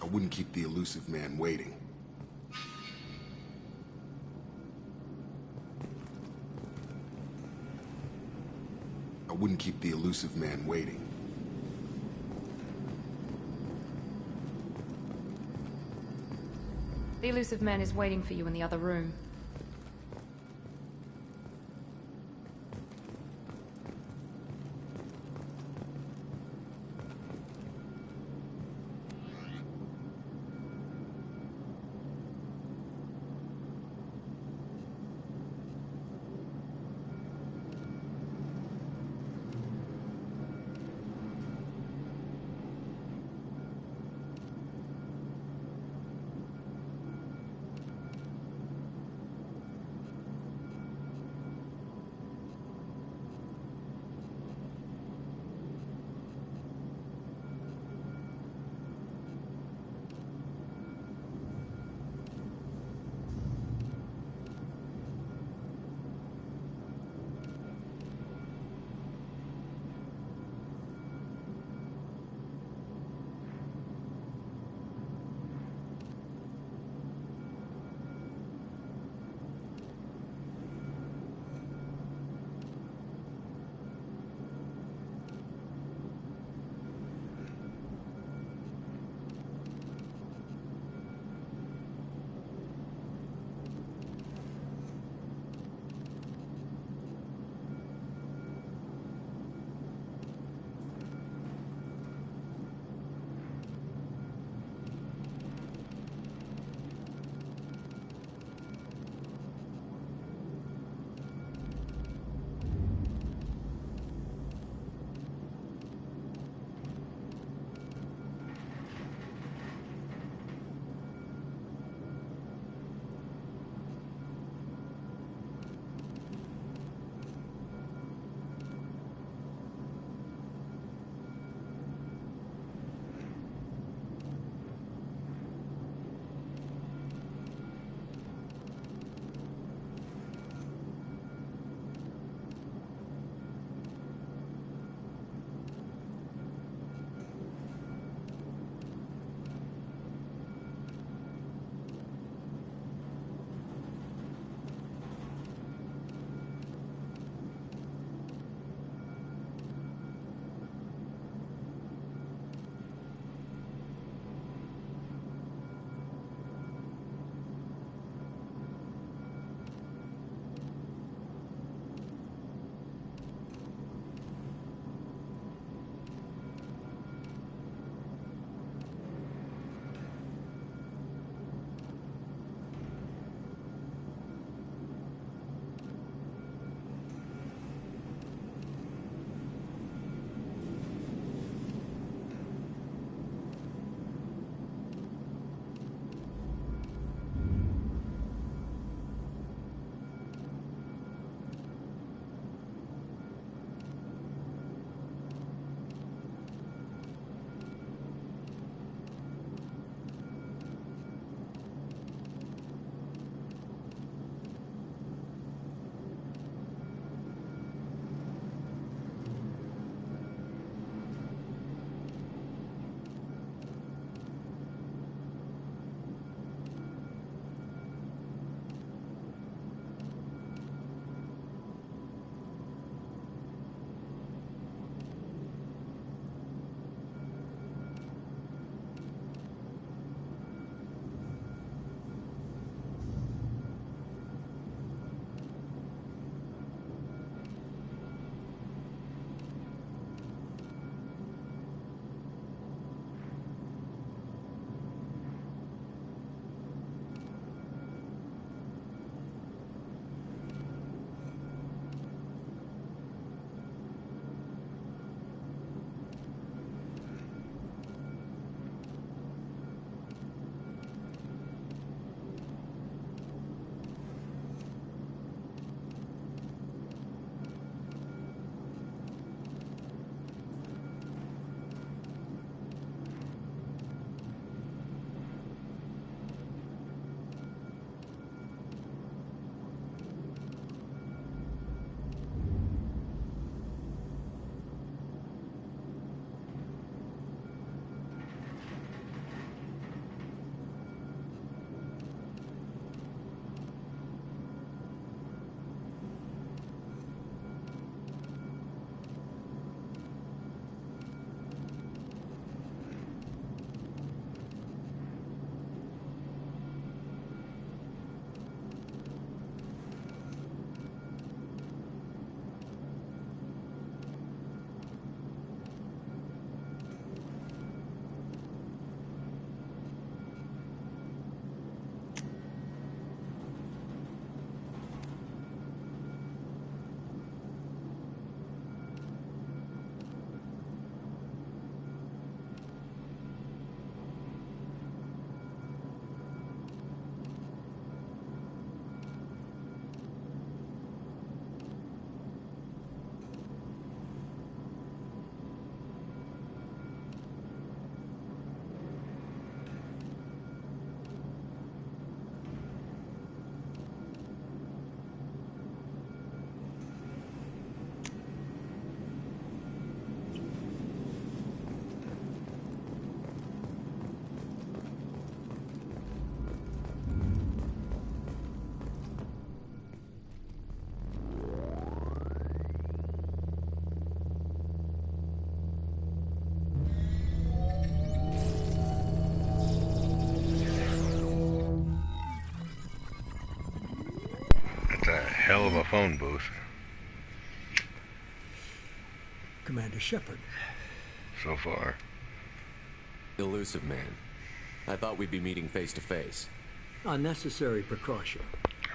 I wouldn't keep the elusive man waiting. I wouldn't keep the elusive man waiting. The elusive man is waiting for you in the other room. hell of a phone booth. Commander Shepard. So far. Elusive man. I thought we'd be meeting face to face. Unnecessary precaution.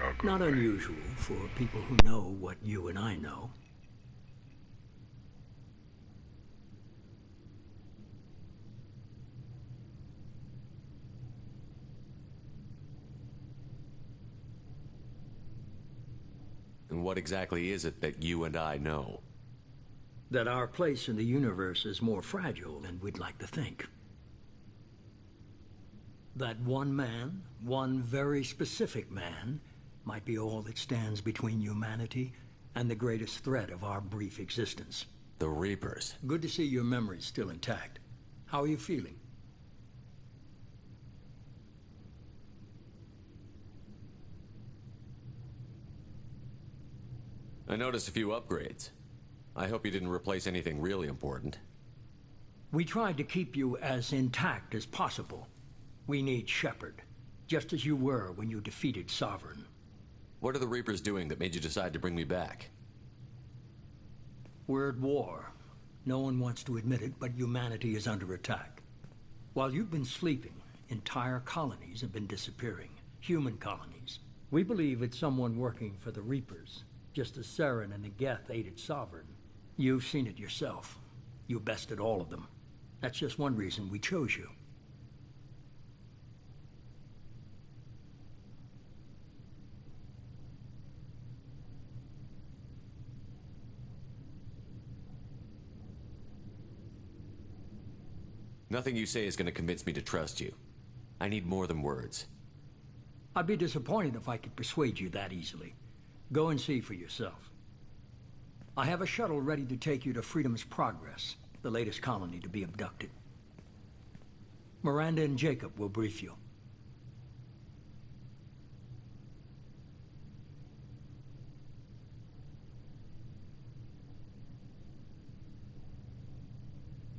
Oh, Not unusual for people who know what you and I know. And what exactly is it that you and I know? That our place in the universe is more fragile than we'd like to think. That one man, one very specific man, might be all that stands between humanity and the greatest threat of our brief existence. The Reapers. Good to see your memory's still intact. How are you feeling? I noticed a few upgrades. I hope you didn't replace anything really important. We tried to keep you as intact as possible. We need Shepard, just as you were when you defeated Sovereign. What are the Reapers doing that made you decide to bring me back? We're at war. No one wants to admit it, but humanity is under attack. While you've been sleeping, entire colonies have been disappearing. Human colonies. We believe it's someone working for the Reapers, just as Saren and the Geth aided Sovereign. You've seen it yourself. You bested all of them. That's just one reason we chose you. Nothing you say is going to convince me to trust you. I need more than words. I'd be disappointed if I could persuade you that easily. Go and see for yourself. I have a shuttle ready to take you to Freedom's Progress, the latest colony to be abducted. Miranda and Jacob will brief you.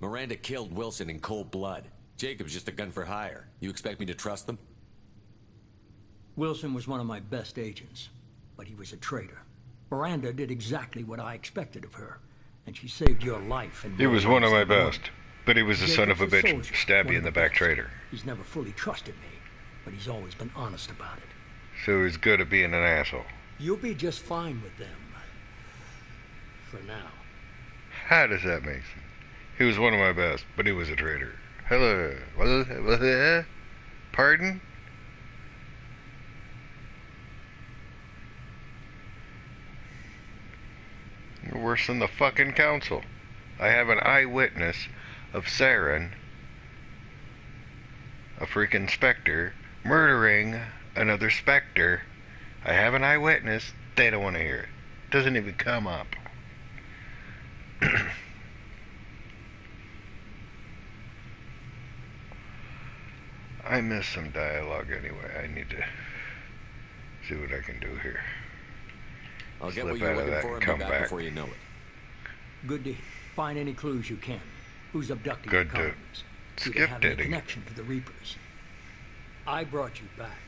Miranda killed Wilson in cold blood. Jacob's just a gun for hire. You expect me to trust them? Wilson was one of my best agents, but he was a traitor. Miranda did exactly what I expected of her, and she saved your life. And he was one of my best, but he was a son of a bitch. Stab you in the back, traitor. He's never fully trusted me, but he's always been honest about it. So he's good at being an asshole. You'll be just fine with them. For now. How does that make sense? He was one of my best, but he was a traitor. Hello. Pardon? You're worse than the fucking council. I have an eyewitness of Saren, a freaking Spectre, murdering another Spectre. I have an eyewitness. They don't want to hear it. Doesn't even come up. I miss some dialogue anyway. I need to see what I can do here. I'll get what you're looking for and come back before you know it. Good to find any clues you can. Who's abducting the colonies? Do they have any skip connection to the Reapers? I brought you back.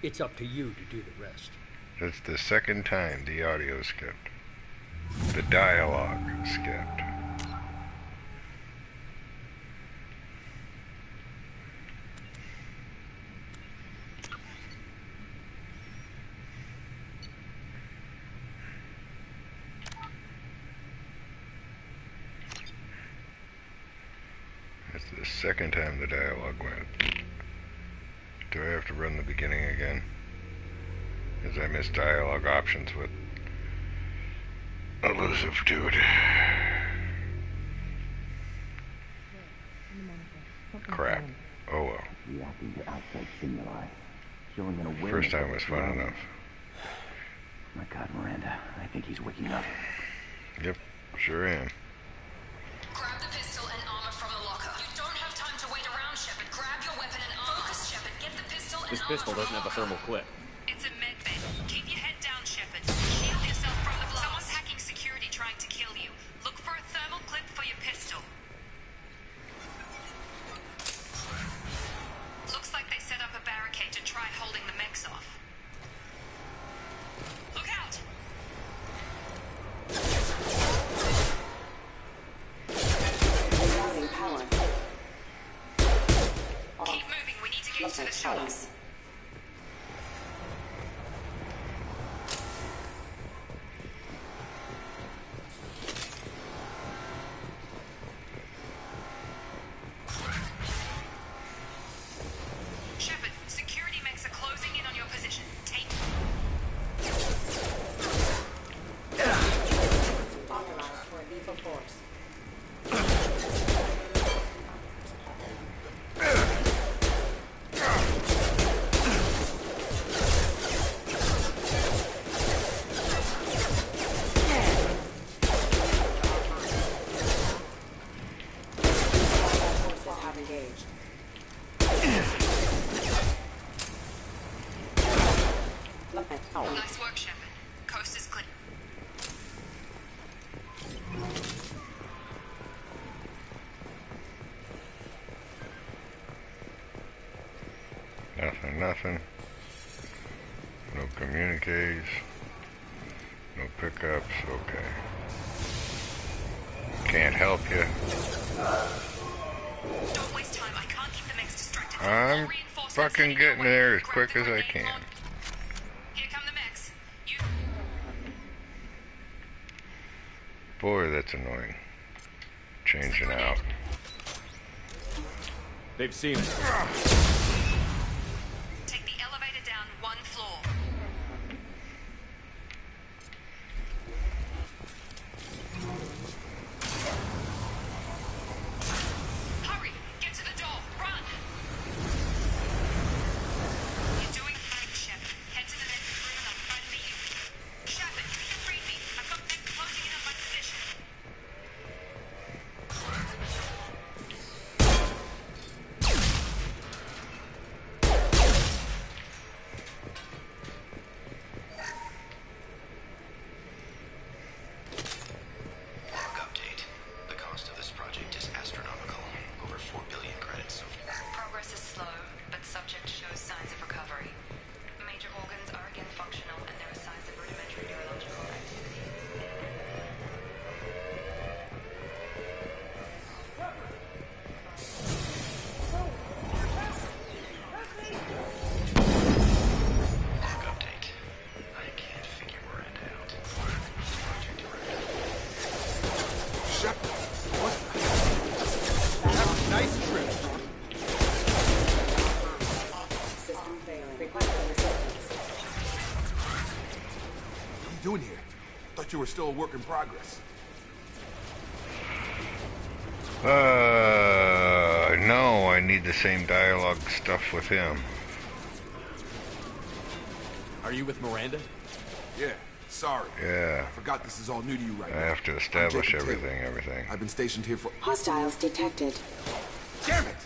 It's up to you to do the rest. That's the second time the audio skipped. The dialogue skipped. That's the second time the dialogue went. Do I have to run the beginning again? Because I missed dialogue options with elusive dude. Crap. Oh well. Reacting to outside stimuli. Showing an awareness. First time was fun enough. My God, Miranda. I think he's waking up. Yep, sure am. Grab the pistol and armor from the locker. You don't have time to wait around, Shepard. Grab your weapon and armor. Focus, Shepard. Get the pistol and This pistol doesn't have a thermal clip. It's a medbay. Keep your head down, Shepard. Shield yourself from the blast. Someone's hacking security trying to kill you. Look for a thermal clip for your pistol. Looks like they set up a barricade to try holding the mechs off. Look out! to the shuttles. Shepard, security mechs are closing in on your position. Take... Authorized for lethal force. Forces have engaged. Nice work, Shepard. Coast is clear. Nothing. No communiques. No pickups. Okay. Can't help you. Don't waste time. I can't keep the mechs distracted. I'm fucking getting there as quick as I can. Here come the mechs. You... Boy, that's annoying. Changing out. They've seen it. Take the elevator down one floor. Hurry! Get to the door! Run! You're doing fine, Shepard. Head to the next room and I'll try to meet you. Shepard, you can read me. I've got men closing in on my position. Log update. The cost of this project is astronomical. Over 4 billion credits. Progress is slow, but subject shows signs of recovery. Major organs are again functional, and there are signs of rudimentary neurological activity. Log update. I can't figure Miranda out. Project director. Shepard, what the... Have a nice trip. System failing. Requesting assistance. What are you doing here? Thought you were still a work in progress. No, I need the same dialogue stuff with him. Are you with Miranda? Yeah, sorry. Yeah. I forgot this is all new to you right I now. have to I'm establish Jacob Taylor. everything. I've been stationed here for... Hostiles detected. Damn it!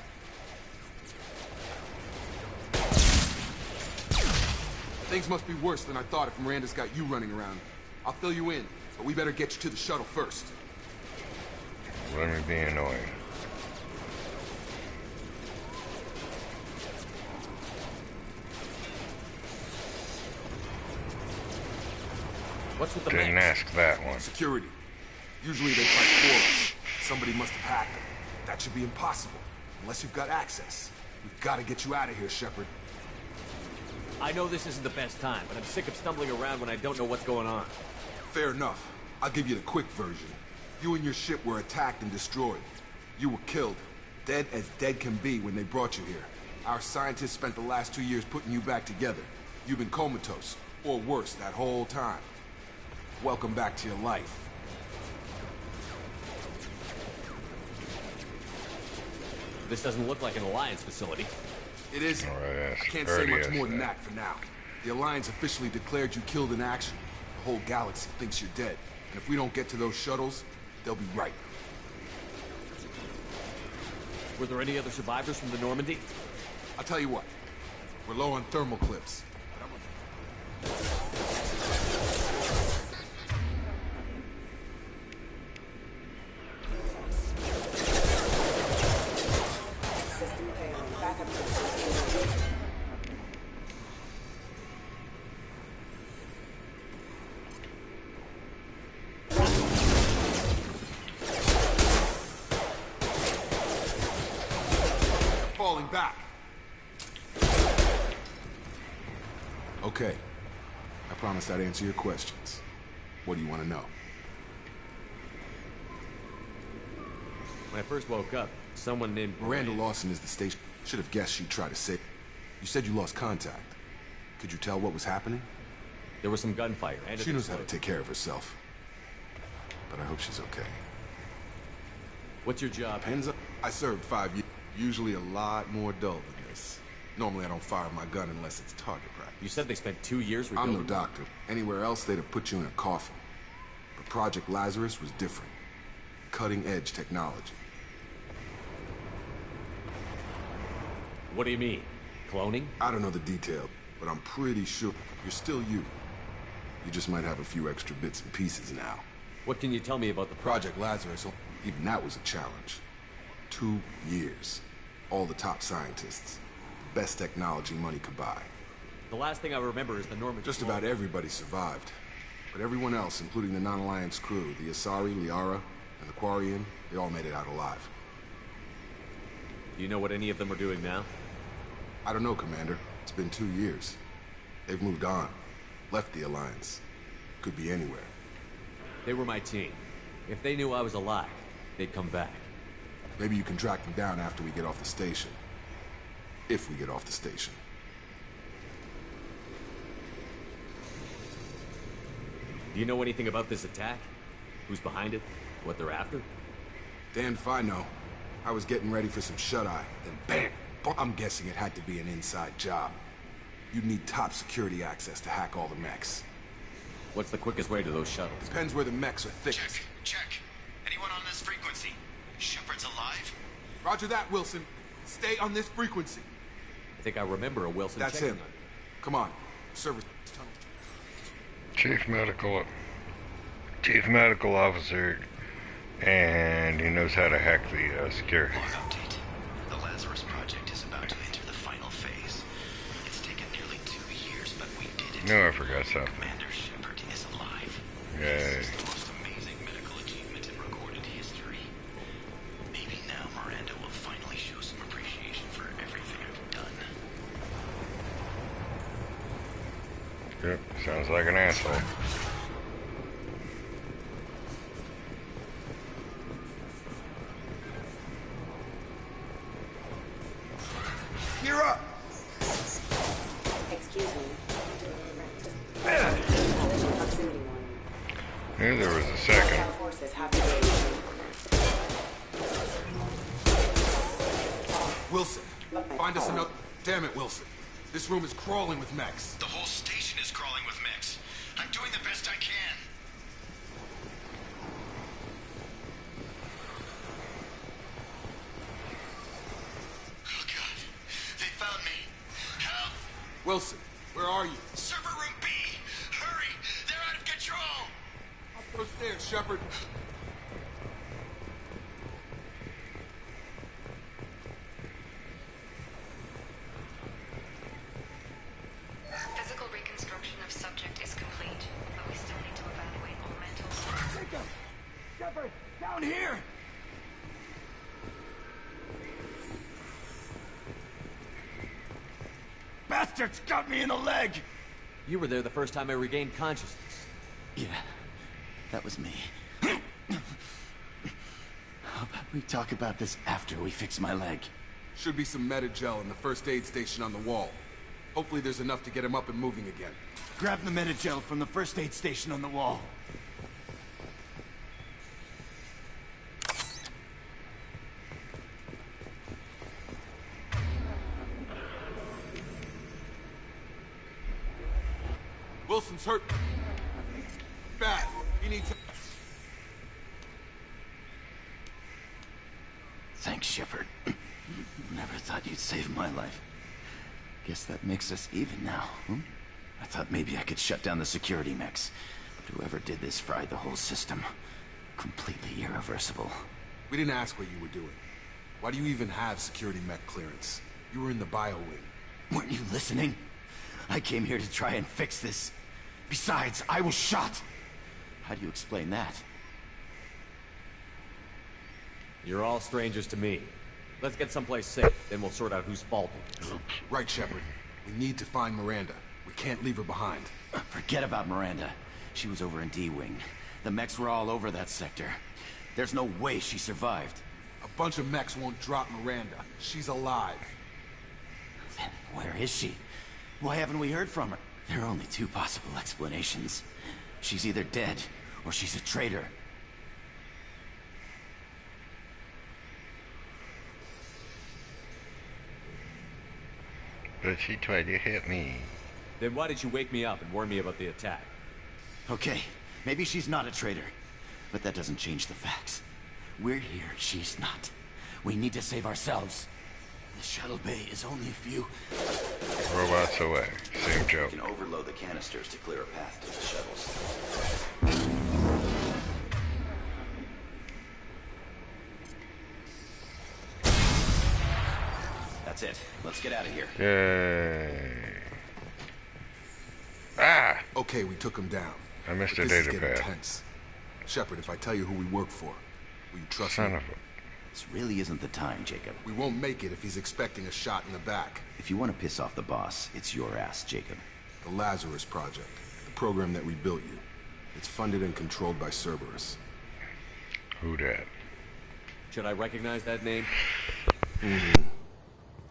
Things must be worse than I thought if Miranda's got you running around. I'll fill you in, but we better get you to the shuttle first. Let me be annoying. What's with the Didn't mechs? ask that one. Security. Usually they fight for us. Somebody must have hacked them. That should be impossible, unless you've got access. We've got to get you out of here, Shepard. I know this isn't the best time, but I'm sick of stumbling around when I don't know what's going on. Fair enough. I'll give you the quick version. You and your ship were attacked and destroyed. You were killed. Dead as dead can be when they brought you here. Our scientists spent the last 2 years putting you back together. You've been comatose, or worse, that whole time. Welcome back to your life. This doesn't look like an Alliance facility. It isn't. Alright, I can't say already much asked more than that. that for now. The Alliance officially declared you killed in action. The whole galaxy thinks you're dead. And if we don't get to those shuttles, they'll be right. Were there any other survivors from the Normandy? I'll tell you what. We're low on thermal clips. System failing. Backup systems. Falling back. Okay. I promised I'd answer your questions. What do you want to know? When I first woke up, someone named Miranda Lawson is the station. Should have guessed she'd try to save. You said you lost contact. Could you tell what was happening? There was some gunfire and she knows how to take care of herself. But I hope she's okay. What's your job? I served 5 years. Usually a lot more dull than this. Normally I don't fire my gun unless it's target practice. You said they spent 2 years rebuilding. I'm no doctor. Anywhere else they'd have put you in a coffin. But Project Lazarus was different. Cutting edge technology. What do you mean? Cloning? I don't know the detail, but I'm pretty sure you're still you. You just might have a few extra bits and pieces now. What can you tell me about the Project Lazarus? Even that was a challenge. 2 years. All the top scientists. The best technology money could buy. The last thing I remember is the Norman... Just about everybody survived. But everyone else, including the non-Alliance crew, the Asari, Liara, and the Quarian, they all made it out alive. Do you know what any of them are doing now? I don't know, Commander. It's been 2 years. They've moved on. Left the Alliance. Could be anywhere. They were my team. If they knew I was alive, they'd come back. Maybe you can track them down after we get off the station. If we get off the station. Do you know anything about this attack? Who's behind it? What they're after? Damned if I know. I was getting ready for some shut-eye, then bam! I'm guessing it had to be an inside job. You'd need top security access to hack all the mechs. What's the quickest way to those shuttles? Depends where the mechs are thickest. Check. Anyone on this frequency? Shepard's alive? Roger that, Wilson. Stay on this frequency. I think I remember a Wilson. That's him. Come on. Service tunnel. Chief Medical Officer, and he knows how to hack the security. Update. The Lazarus Project is about to enter the final phase. It's taken nearly 2 years, but we did it. No, I forgot something. Commander Shepard is alive. Yay. This is the most amazing medical achievement in recorded history. Maybe now Miranda will finally show some appreciation for everything I've done. Yep, sounds like an asshole. You're up! Excuse me. Knew there was a second. Wilson, find us another... Damn it, Wilson. This room is crawling with mechs. The whole station is crawling with mechs. I'm doing the best I can. Oh, God. They found me. Help! Wilson, where are you? Server room B! Hurry! They're out of control! Up those stairs, Shepard. Physical reconstruction of subject is complete, but we still need to evaluate all mental... Jacob! Shepard! Down here! Bastards got me in the leg! You were there the first time I regained consciousness. Yeah, that was me. How about we talk about this after we fix my leg? Should be some Medi-gel in the first aid station on the wall. Hopefully there's enough to get him up and moving again. Grab the Medi-gel from the first aid station on the wall. Wilson's hurt. Bad. He needs... Thanks, Shepard. Never thought you'd save my life. Guess that makes us even now, I thought maybe I could shut down the security mechs. But whoever did this fried the whole system. Completely irreversible. We didn't ask what you were doing. Why do you even have security mech clearance? You were in the bio wing. Weren't you listening? I came here to try and fix this. Besides, I was shot. How do you explain that? You're all strangers to me. Let's get someplace safe, then we'll sort out whose fault it is. Right, Shepard. We need to find Miranda. We can't leave her behind. Forget about Miranda. She was over in D-Wing. The mechs were all over that sector. There's no way she survived. A bunch of mechs won't drop Miranda. She's alive. Then where is she? Why haven't we heard from her? There are only two possible explanations. She's either dead, or she's a traitor. But she tried to hit me. Then why did you wake me up and warn me about the attack? Okay, maybe she's not a traitor. But that doesn't change the facts. We're here, she's not. We need to save ourselves. The shuttle bay is only a few robots away. Same joke. We can overload the canisters to clear a path to the shuttles. That's it. Let's get out of here. Yay. Ah! Okay, we took him down. I missed But a this data is getting pad. tense. Shepard, if I tell you who we work for, will you trust Son me? of a... This really isn't the time, Jacob. We won't make it if he's expecting a shot in the back. If you want to piss off the boss, it's your ass, Jacob. The Lazarus Project, the program that rebuilt you. It's funded and controlled by Cerberus. Who dat? Should I recognize that name?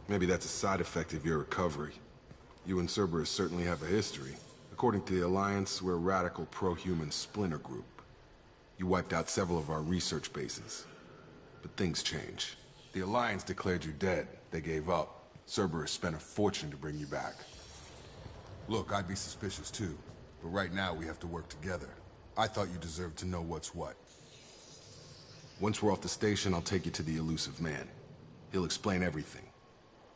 Maybe that's a side effect of your recovery. You and Cerberus certainly have a history. According to the Alliance, we're a radical pro-human splinter group. You wiped out several of our research bases. But things change. The Alliance declared you dead. They gave up. Cerberus spent a fortune to bring you back. Look, I'd be suspicious too. But right now we have to work together. I thought you deserved to know what's what. Once we're off the station, I'll take you to the elusive man. He'll explain everything.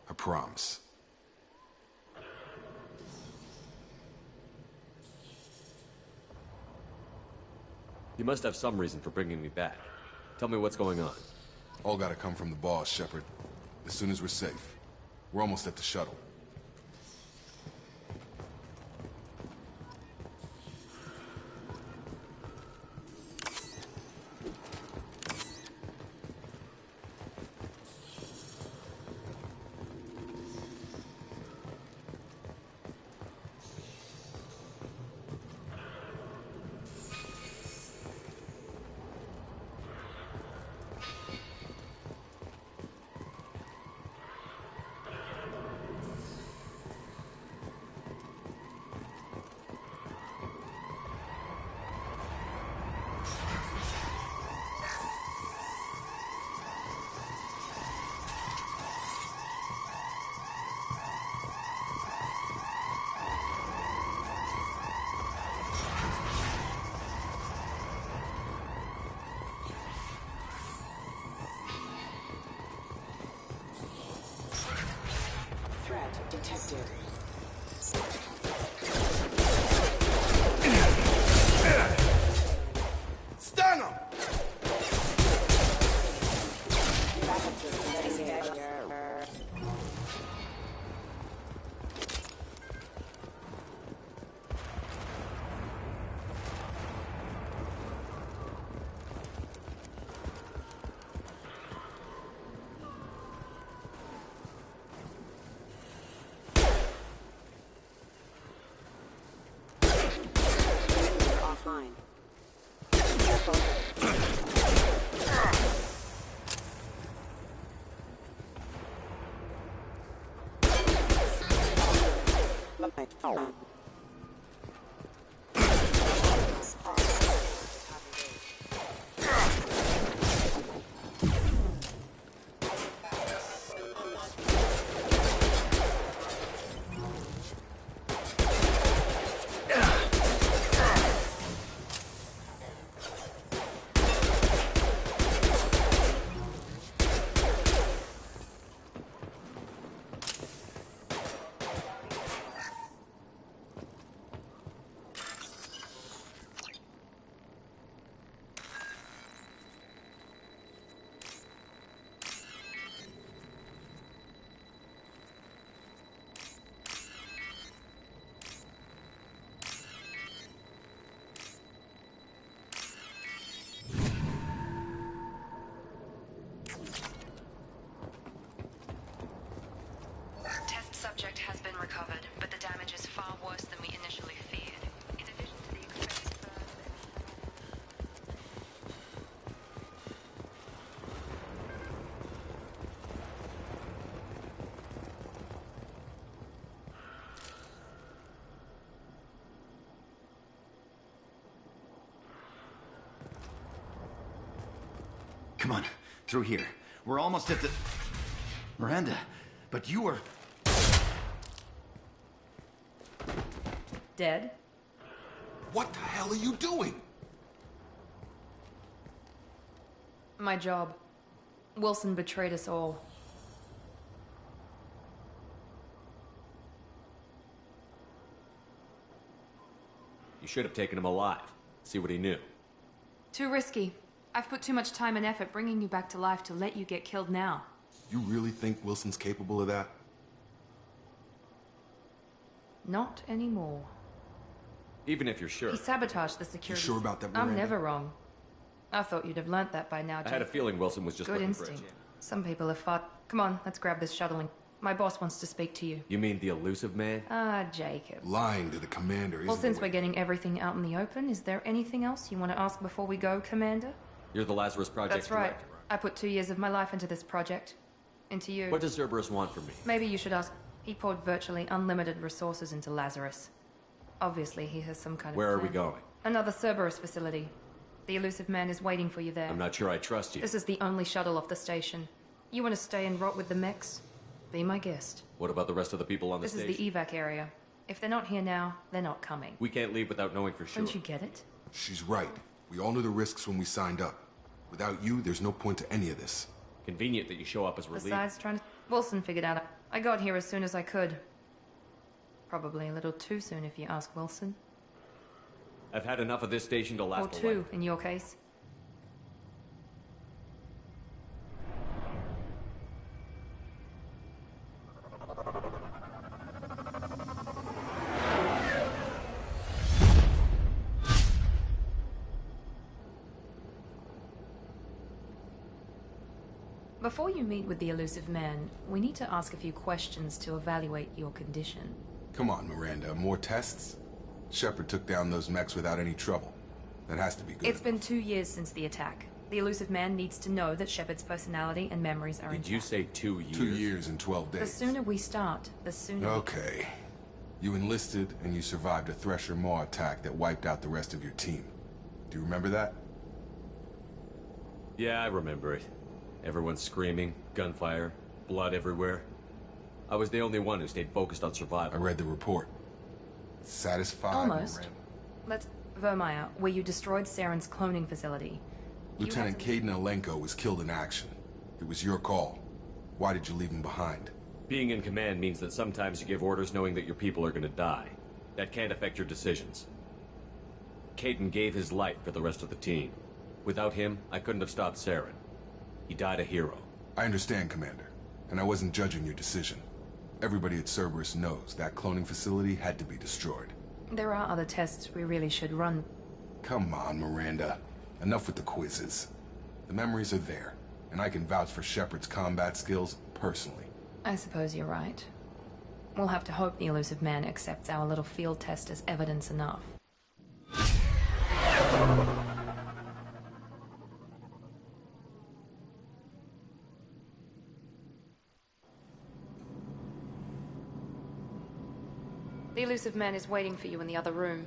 I promise. You must have some reason for bringing me back. Tell me what's going on. All gotta come from the boss, Shepard. As soon as we're safe. We're almost at the shuttle. Threat detected. Stun him! Offline. Come on, through here. We're almost at the... Miranda, but you were... Dead? What the hell are you doing? My job. Wilson betrayed us all. You should have taken him alive. See what he knew. Too risky. I've put too much time and effort bringing you back to life to let you get killed now. You really think Wilson's capable of that? Not anymore. Even if you're sure. He sabotaged the security. You sure about that, Miranda? I'm never wrong. I thought you'd have learnt that by now, I had a Jake. feeling Wilson was just Good looking for instinct. it. Some people have fought. Come on, let's grab this shuttling. My boss wants to speak to you. You mean the elusive man? Ah, Jacob. Lying to the commander isn't Well, since the we're way. getting everything out in the open, is there anything else you want to ask before we go, Commander? You're the Lazarus Project That's right. director. I put 2 years of my life into this project. Into you. What does Cerberus want from me? Maybe you should ask. He poured virtually unlimited resources into Lazarus. Obviously, he has some kind of Where are plan. we going? Another Cerberus facility. The elusive man is waiting for you there. I'm not sure I trust you. This is the only shuttle off the station. You want to stay and rot with the mechs? Be my guest. What about the rest of the people on the This station? is the evac area. If they're not here now, they're not coming. We can't leave without knowing for sure. Don't you get it? She's right. We all knew the risks when we signed up. Without you, there's no point to any of this. Convenient that you show up as relief. Besides, trying to... Wilson figured out. I got here as soon as I could. Probably a little too soon if you ask Wilson. I've had enough of this station to Or last a two, life. in your case. Before you meet with the elusive man, we need to ask a few questions to evaluate your condition. Come on, Miranda. More tests? Shepard took down those mechs without any trouble. That has to be good. It's been 2 years since the attack. The elusive man needs to know that Shepard's personality and memories are Did you say 2 years? 2 years and 12 The days. sooner we start, the sooner... Okay. You enlisted and you survived a Thresher Maw attack that wiped out the rest of your team. Do you remember that? Yeah, I remember it. Everyone screaming, gunfire, blood everywhere. I was the only one who stayed focused on survival. I read the report. Satisfied, Almost. Miranda? Let's... Vermeer, where you destroyed Saren's cloning facility. Lieutenant Caden Alenko was killed in action. It was your call. Why did you leave him behind? Being in command means that sometimes you give orders knowing that your people are gonna die. That can't affect your decisions. Caden gave his life for the rest of the team. Without him, I couldn't have stopped Saren. He died a hero. I understand, Commander. And I wasn't judging your decision. Everybody at Cerberus knows that cloning facility had to be destroyed. There are other tests we really should run. Come on, Miranda. Enough with the quizzes. The memories are there, and I can vouch for Shepard's combat skills personally. I suppose you're right. We'll have to hope the elusive man accepts our little field test as evidence enough. The elusive man is waiting for you in the other room.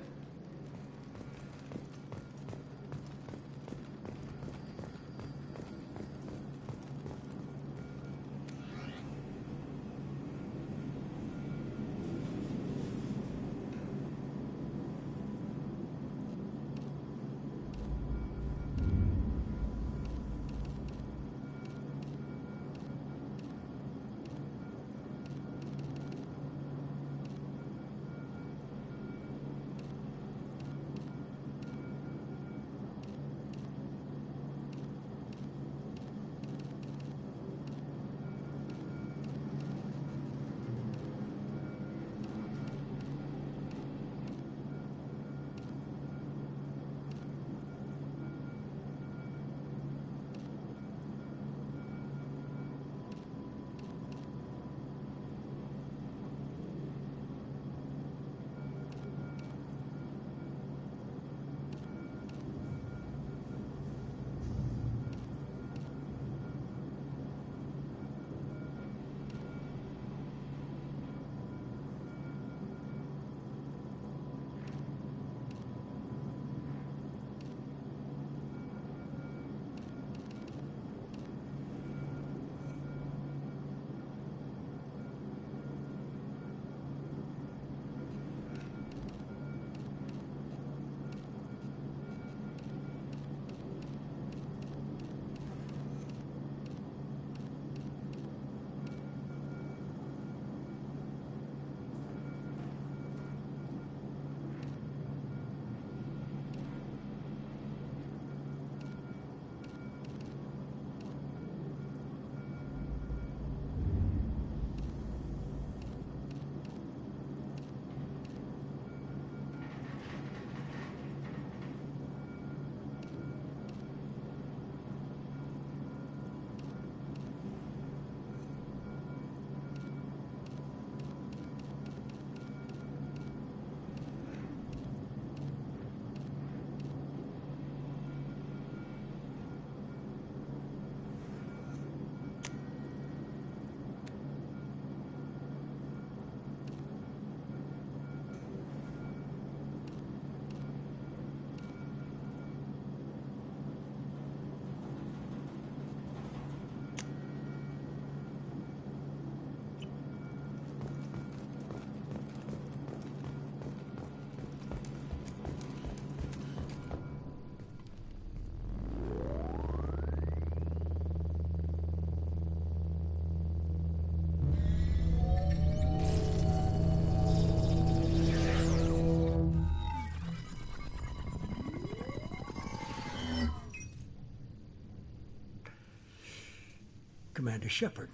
Commander Shepard.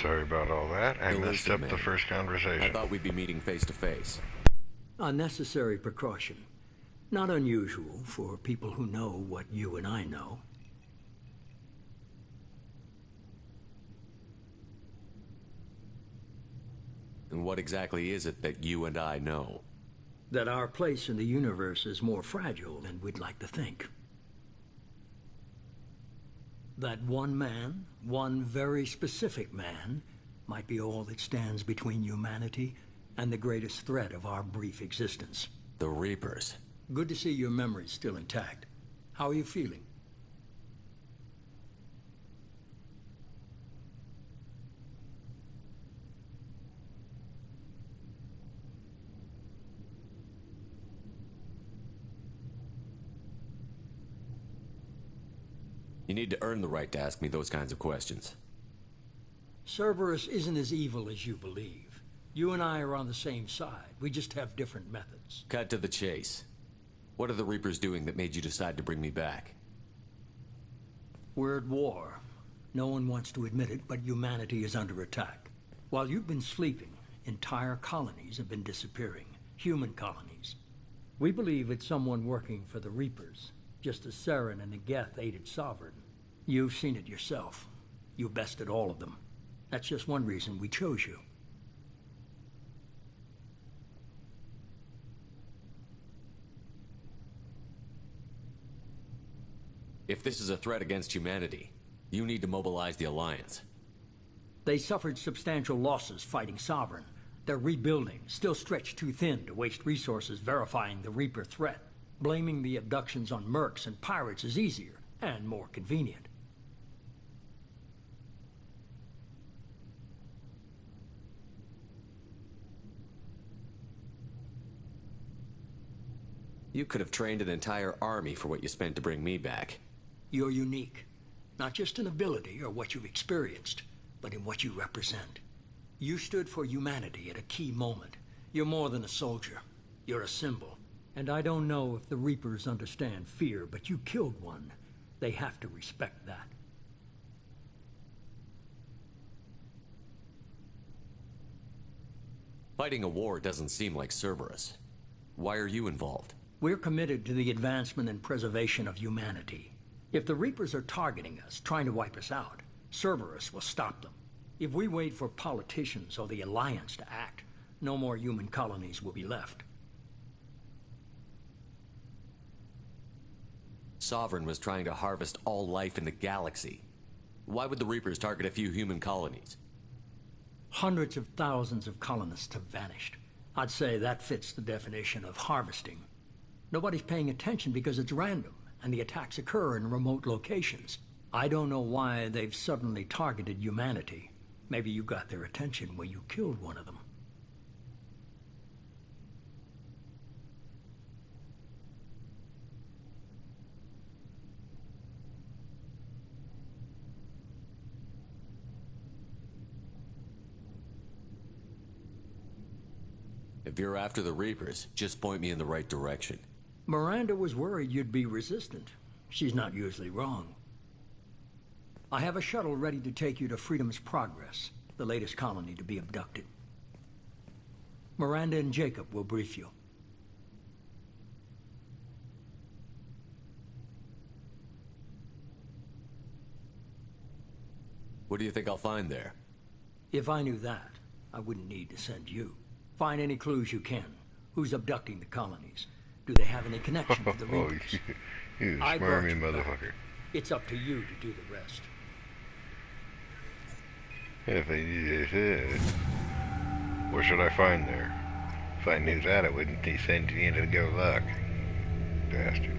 Sorry about all that. I messed up the first conversation. I thought we'd be meeting face to face. A necessary precaution. Not unusual for people who know what you and I know. And what exactly is it that you and I know? That our place in the universe is more fragile than we'd like to think. That one man, one very specific man, might be all that stands between humanity and the greatest threat of our brief existence. The Reapers. Good to see your memory's still intact. How are you feeling? You need to earn the right to ask me those kinds of questions. Cerberus isn't as evil as you believe. You and I are on the same side. We just have different methods. Cut to the chase. What are the Reapers doing that made you decide to bring me back? We're at war. No one wants to admit it, but humanity is under attack. While you've been sleeping, entire colonies have been disappearing. Human colonies. We believe it's someone working for the Reapers, just as Saren and the Geth aided Sovereign. You've seen it yourself. You bested all of them. That's just one reason we chose you. If this is a threat against humanity, you need to mobilize the Alliance. They suffered substantial losses fighting Sovereign. They're rebuilding, still stretched too thin to waste resources verifying the Reaper threat. Blaming the abductions on mercs and pirates is easier and more convenient. You could have trained an entire army for what you spent to bring me back. You're unique. Not just in ability or what you've experienced, but in what you represent. You stood for humanity at a key moment. You're more than a soldier. You're a symbol. And I don't know if the Reapers understand fear, but you killed one. They have to respect that. Fighting a war doesn't seem like Cerberus. Why are you involved? We're committed to the advancement and preservation of humanity. If the Reapers are targeting us, trying to wipe us out, Cerberus will stop them. If we wait for politicians or the Alliance to act, no more human colonies will be left. Sovereign was trying to harvest all life in the galaxy. Why would the Reapers target a few human colonies? Hundreds of thousands of colonists have vanished. I'd say that fits the definition of harvesting. Nobody's paying attention because it's random, and the attacks occur in remote locations. I don't know why they've suddenly targeted humanity. Maybe you got their attention when you killed one of them. If you're after the Reapers, just point me in the right direction. Miranda was worried you'd be resistant. She's not usually wrong. I have a shuttle ready to take you to Freedom's Progress, the latest colony to be abducted. Miranda and Jacob will brief you. What do you think I'll find there? If I knew that, I wouldn't need to send you. Find any clues you can. Who's abducting the colonies? Do they have any connection to the Reapers? You smarmy motherfucker. It's up to you to do the rest. If I knew that, what should I find there? If I knew that, I wouldn't send you to go luck. Bastard.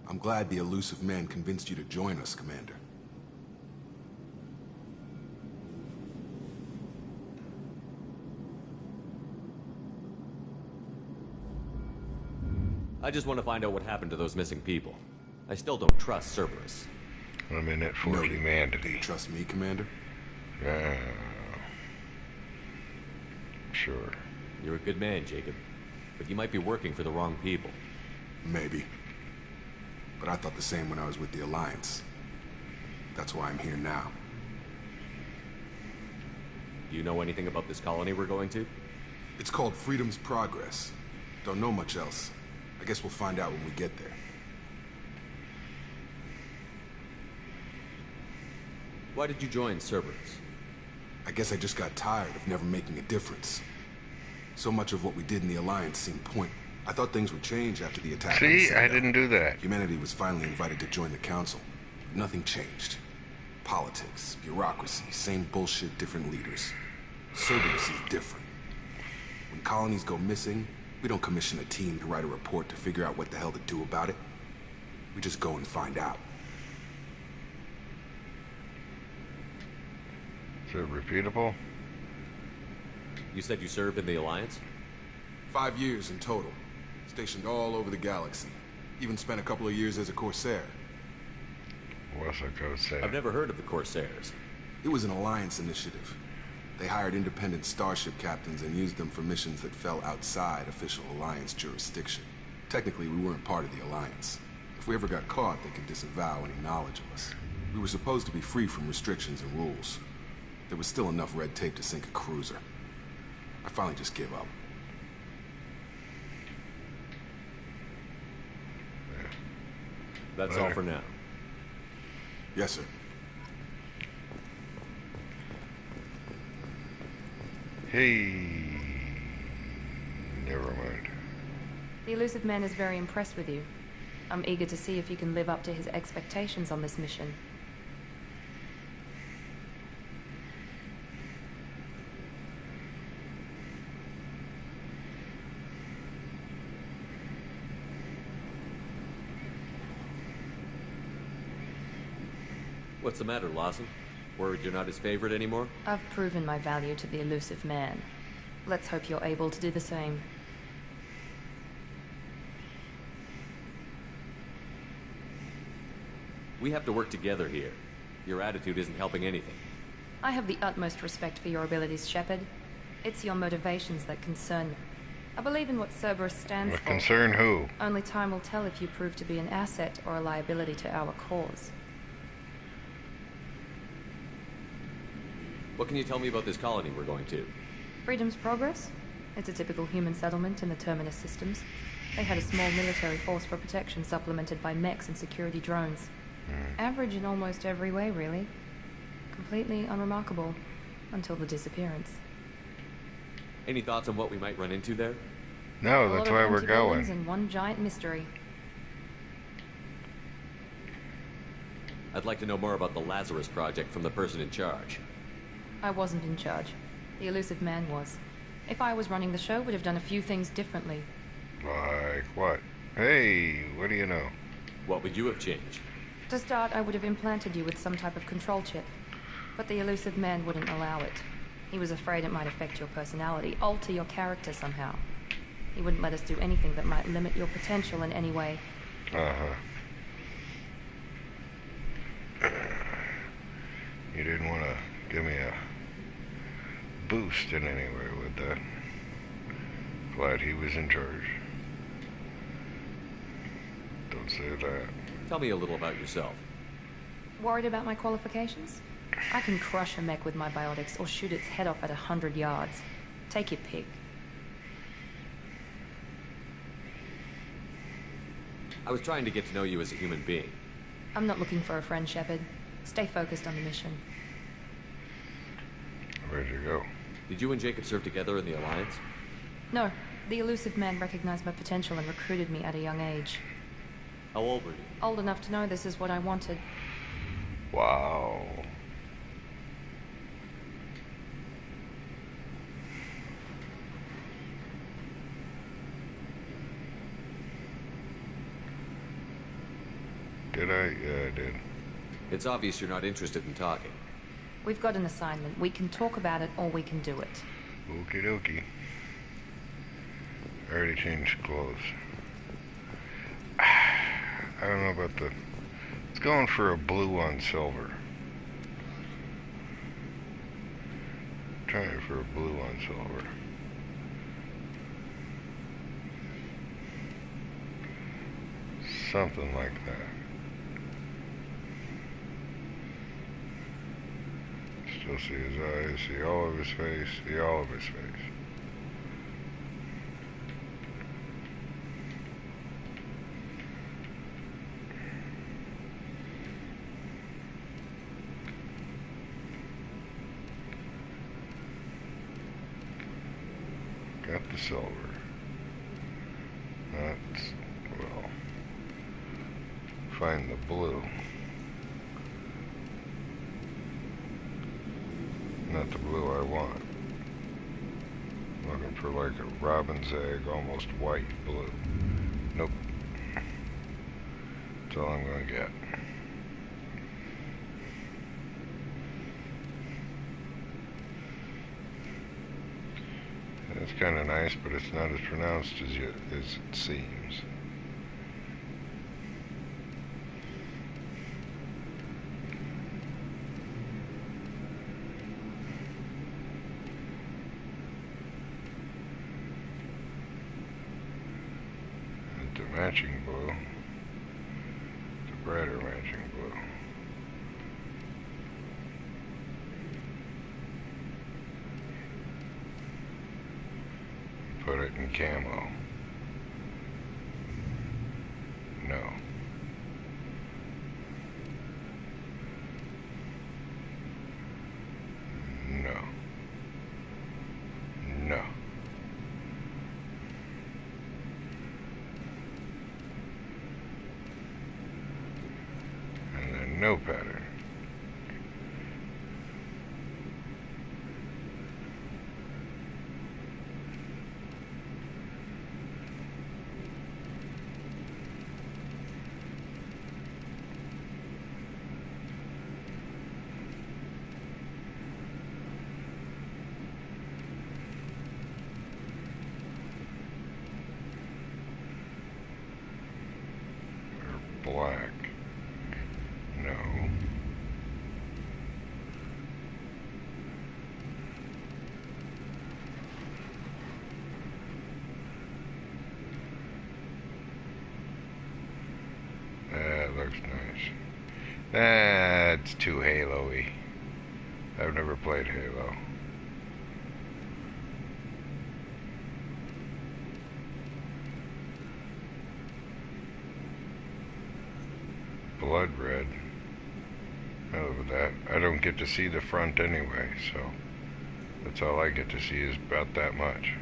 I'm glad the elusive man convinced you to join us, Commander. I just want to find out what happened to those missing people. I still don't trust Cerberus. I'm in it for humanity. Do you trust me, Commander? Sure. You're a good man, Jacob. But you might be working for the wrong people. Maybe. But I thought the same when I was with the Alliance. That's why I'm here now. Do you know anything about this colony we're going to? It's called Freedom's Progress. Don't know much else. I guess we'll find out when we get there. Why did you join Cerberus? I guess I just got tired of never making a difference. So much of what we did in the Alliance seemed pointless. I thought things would change after the attack. See, I didn't do that. Humanity was finally invited to join the Council. But nothing changed. Politics, bureaucracy, same bullshit, different leaders. Cerberus is different. When colonies go missing, we don't commission a team to write a report to figure out what the hell to do about it. We just go and find out. Is it repeatable? You said you served in the Alliance? 5 years in total. Stationed all over the galaxy. Even spent a couple of years as a Corsair. What's a Corsair? I've never heard of the Corsairs. It was an Alliance initiative. They hired independent starship captains and used them for missions that fell outside official Alliance jurisdiction. Technically, we weren't part of the Alliance. If we ever got caught, they could disavow any knowledge of us. We were supposed to be free from restrictions and rules. There was still enough red tape to sink a cruiser. I finally just gave up. That's all for now. Yes, sir. Hey. Never mind. The elusive man is very impressed with you. I'm eager to see if you can live up to his expectations on this mission. What's the matter, Lawson? Worried you're not his favorite anymore? I've proven my value to the elusive man. Let's hope you're able to do the same. We have to work together here. Your attitude isn't helping anything. I have the utmost respect for your abilities, Shepard. It's your motivations that concern me. I believe in what Cerberus stands for. Concern who? Only time will tell if you prove to be an asset or a liability to our cause. What can you tell me about this colony we're going to? Freedom's Progress? It's a typical human settlement in the Terminus systems. They had a small military force for protection supplemented by mechs and security drones. Average in almost every way, really. Completely unremarkable. Until the disappearance. Any thoughts on what we might run into there? No, that's why we're going. And one giant mystery. I'd like to know more about the Lazarus Project from the person in charge. I wasn't in charge. The elusive man was. If I was running the show, would have done a few things differently. Like what? Hey, what do you know? What would you have changed? To start, I would have implanted you with some type of control chip. But the elusive man wouldn't allow it. He was afraid it might affect your personality, alter your character somehow. He wouldn't let us do anything that might limit your potential in any way. You didn't want to give me a boost in any way with that. Glad he was in charge. Don't say that. Tell me a little about yourself. Worried about my qualifications? I can crush a mech with my biotics or shoot its head off at 100 yards. Take your pick. I was trying to get to know you as a human being. I'm not looking for a friend, Shepard. Stay focused on the mission. Where'd you go? Did you and Jacob serve together in the Alliance? No. The elusive man recognized my potential and recruited me at a young age. How old were you? Old enough to know this is what I wanted. Wow. Did I? Yeah, I did. It's obvious you're not interested in talking. We've got an assignment. We can talk about it or we can do it. Okie dokie. I already changed clothes. I I don't know about the... It's going for a blue on silver. Trying for a blue on silver. Something like that. Still see his eyes, see all of his face, see all of his face. Got the silver. That's, well, find the blue. Not the blue I want. Looking for like a robin's egg, almost white blue. Nope. That's all I'm gonna get. It's kind of nice, but it's not as pronounced as it seems. And the matching blue, the brighter matching blue. Put it in camo. No. No. No. And then no pattern. Black. No. That looks nice. That's too Halo-y. I've never played Halo. Blood red. Other than that, I don't get to see the front anyway, so that's all I get to see is about that much.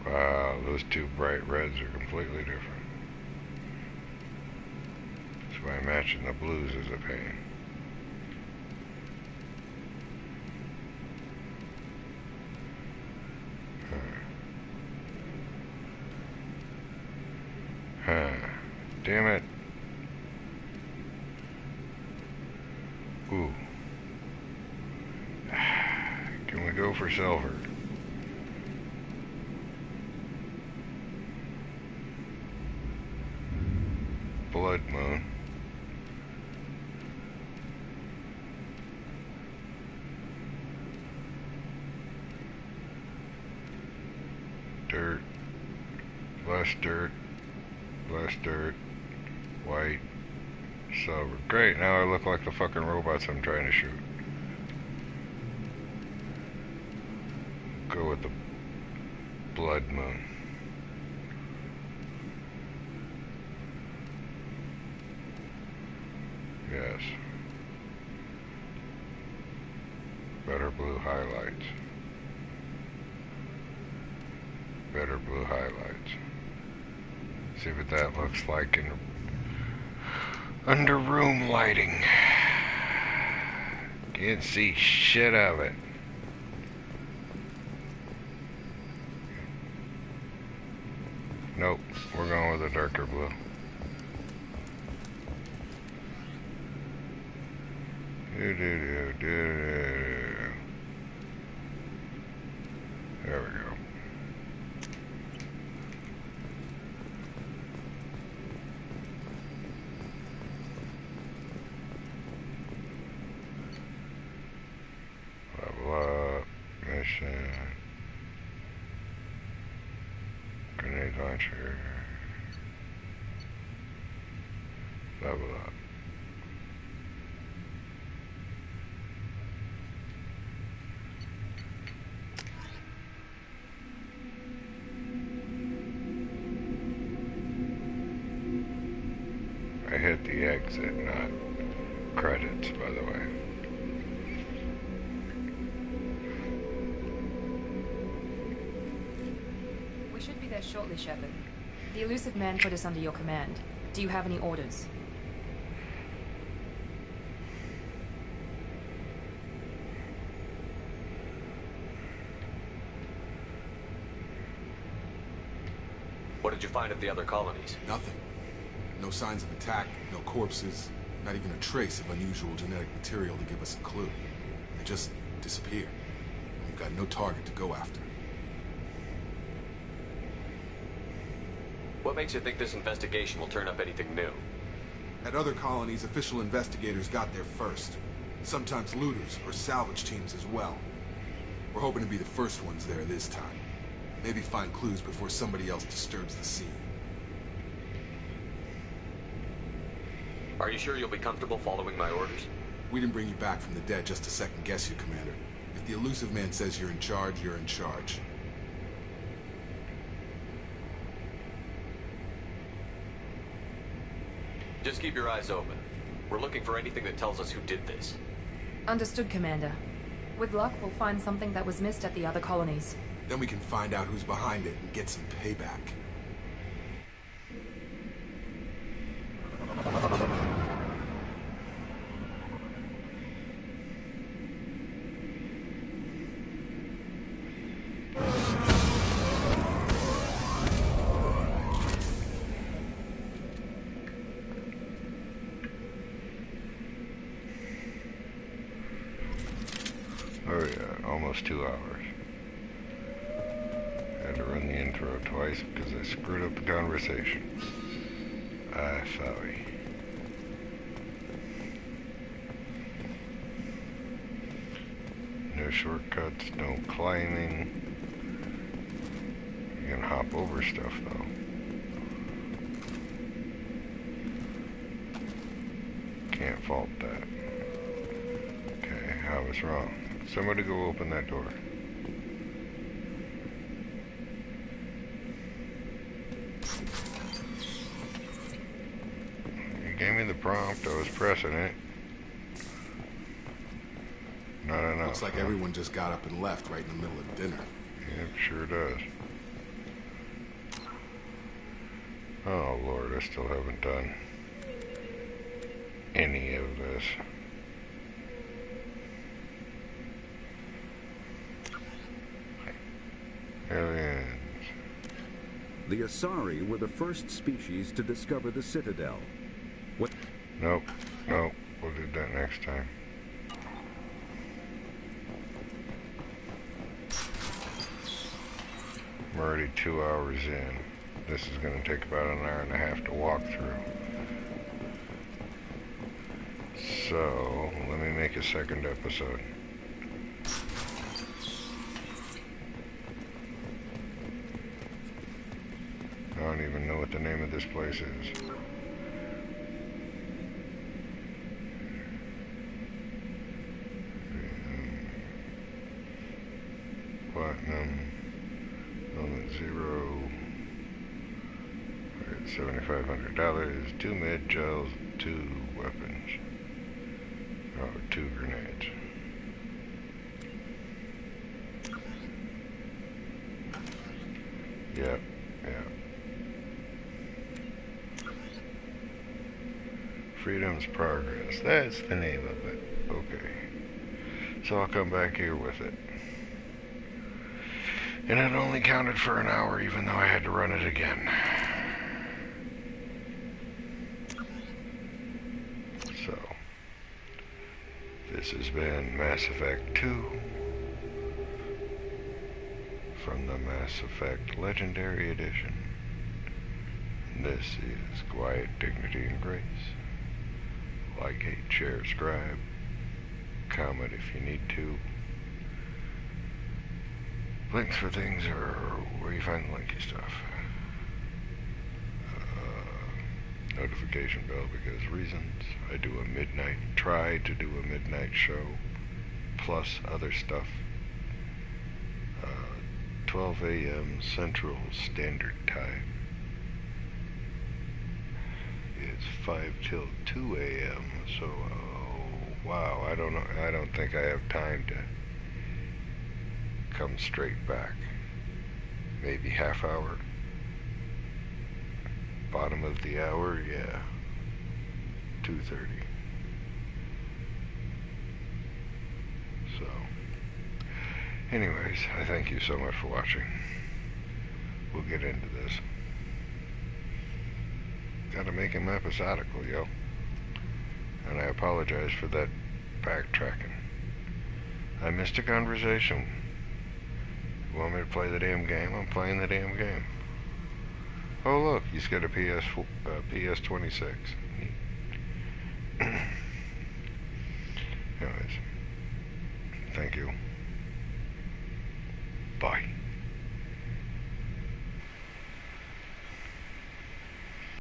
Wow, those two bright reds are completely different. That's why matching the blues is a pain. Damn it. Ooh. Can we go for silver? Blood moon. Dirt. Less dirt. Less dirt. White. Silver. Great, now I look like the fucking robots I'm trying to shoot. Go with the blood moon. Yes. Better blue highlights. Better blue highlights. See what that looks like in under room lighting. Can't see shit of it. Nope, we're going with a darker blue. There we go. Level up, mission, grenade launcher, level up. I hit the exit, not credits, by the way. We should be there shortly, Shepard. The elusive man put us under your command. Do you have any orders? What did you find at the other colonies? Nothing. No signs of attack, no corpses, not even a trace of unusual genetic material to give us a clue. They just disappeared. We've got no target to go after. What makes you think this investigation will turn up anything new? At other colonies, official investigators got there first. Sometimes looters or salvage teams as well. We're hoping to be the first ones there this time. Maybe find clues before somebody else disturbs the scene. Are you sure you'll be comfortable following my orders? We didn't bring you back from the dead just to second guess you, Commander. If the elusive man says you're in charge, you're in charge. Just keep your eyes open. We're looking for anything that tells us who did this. Understood, Commander. With luck, we'll find something that was missed at the other colonies. Then we can find out who's behind it and get some payback. Oh yeah, almost 2 hours. Had to run the intro twice because I screwed up the conversation. Sorry. No shortcuts, no climbing. You can hop over stuff though. Can't fault that. Okay, I was wrong. Somebody go open that door. You gave me the prompt, I was pressing it. Not enough. Looks like everyone just got up and left right in the middle of dinner. Yep, sure does. Oh Lord, I still haven't done any of this. Aliens. The Asari were the first species to discover the Citadel. What? Nope. We'll do that next time. I'm already 2 hours in. This is going to take about an hour and a half to walk through. So, let me make a second episode. I don't even know what the name of this place is. Platinum. Element 0. I got $7,500. 2 med gels, 2 weapons. Oh, 2 grenades. Yep. Freedom's Progress. That's the name of it. Okay. So I'll come back here with it. And it only counted for an hour, even though I had to run it again. So, This has been Mass Effect 2 from the Mass Effect Legendary Edition. This is Quiet Dignity and Grace. Like, hate, share, scribe, comment if you need to. Links for things are where you find the linky stuff. Notification bell because reasons. I do a midnight, try to do a midnight show, plus other stuff. 12 a.m. Central Standard Time. It's 5 till 2 a.m. So, wow, I don't know. I don't think I have time to come straight back. Maybe half hour. Bottom of the hour, yeah. 2:30. So, anyways, I thank you so much for watching. We'll get into this. Gotta make him episodical, yo. And I apologize for that backtracking. I missed a conversation. You want me to play the damn game? I'm playing the damn game. Oh look, he's got a PS26. Anyways, thank you.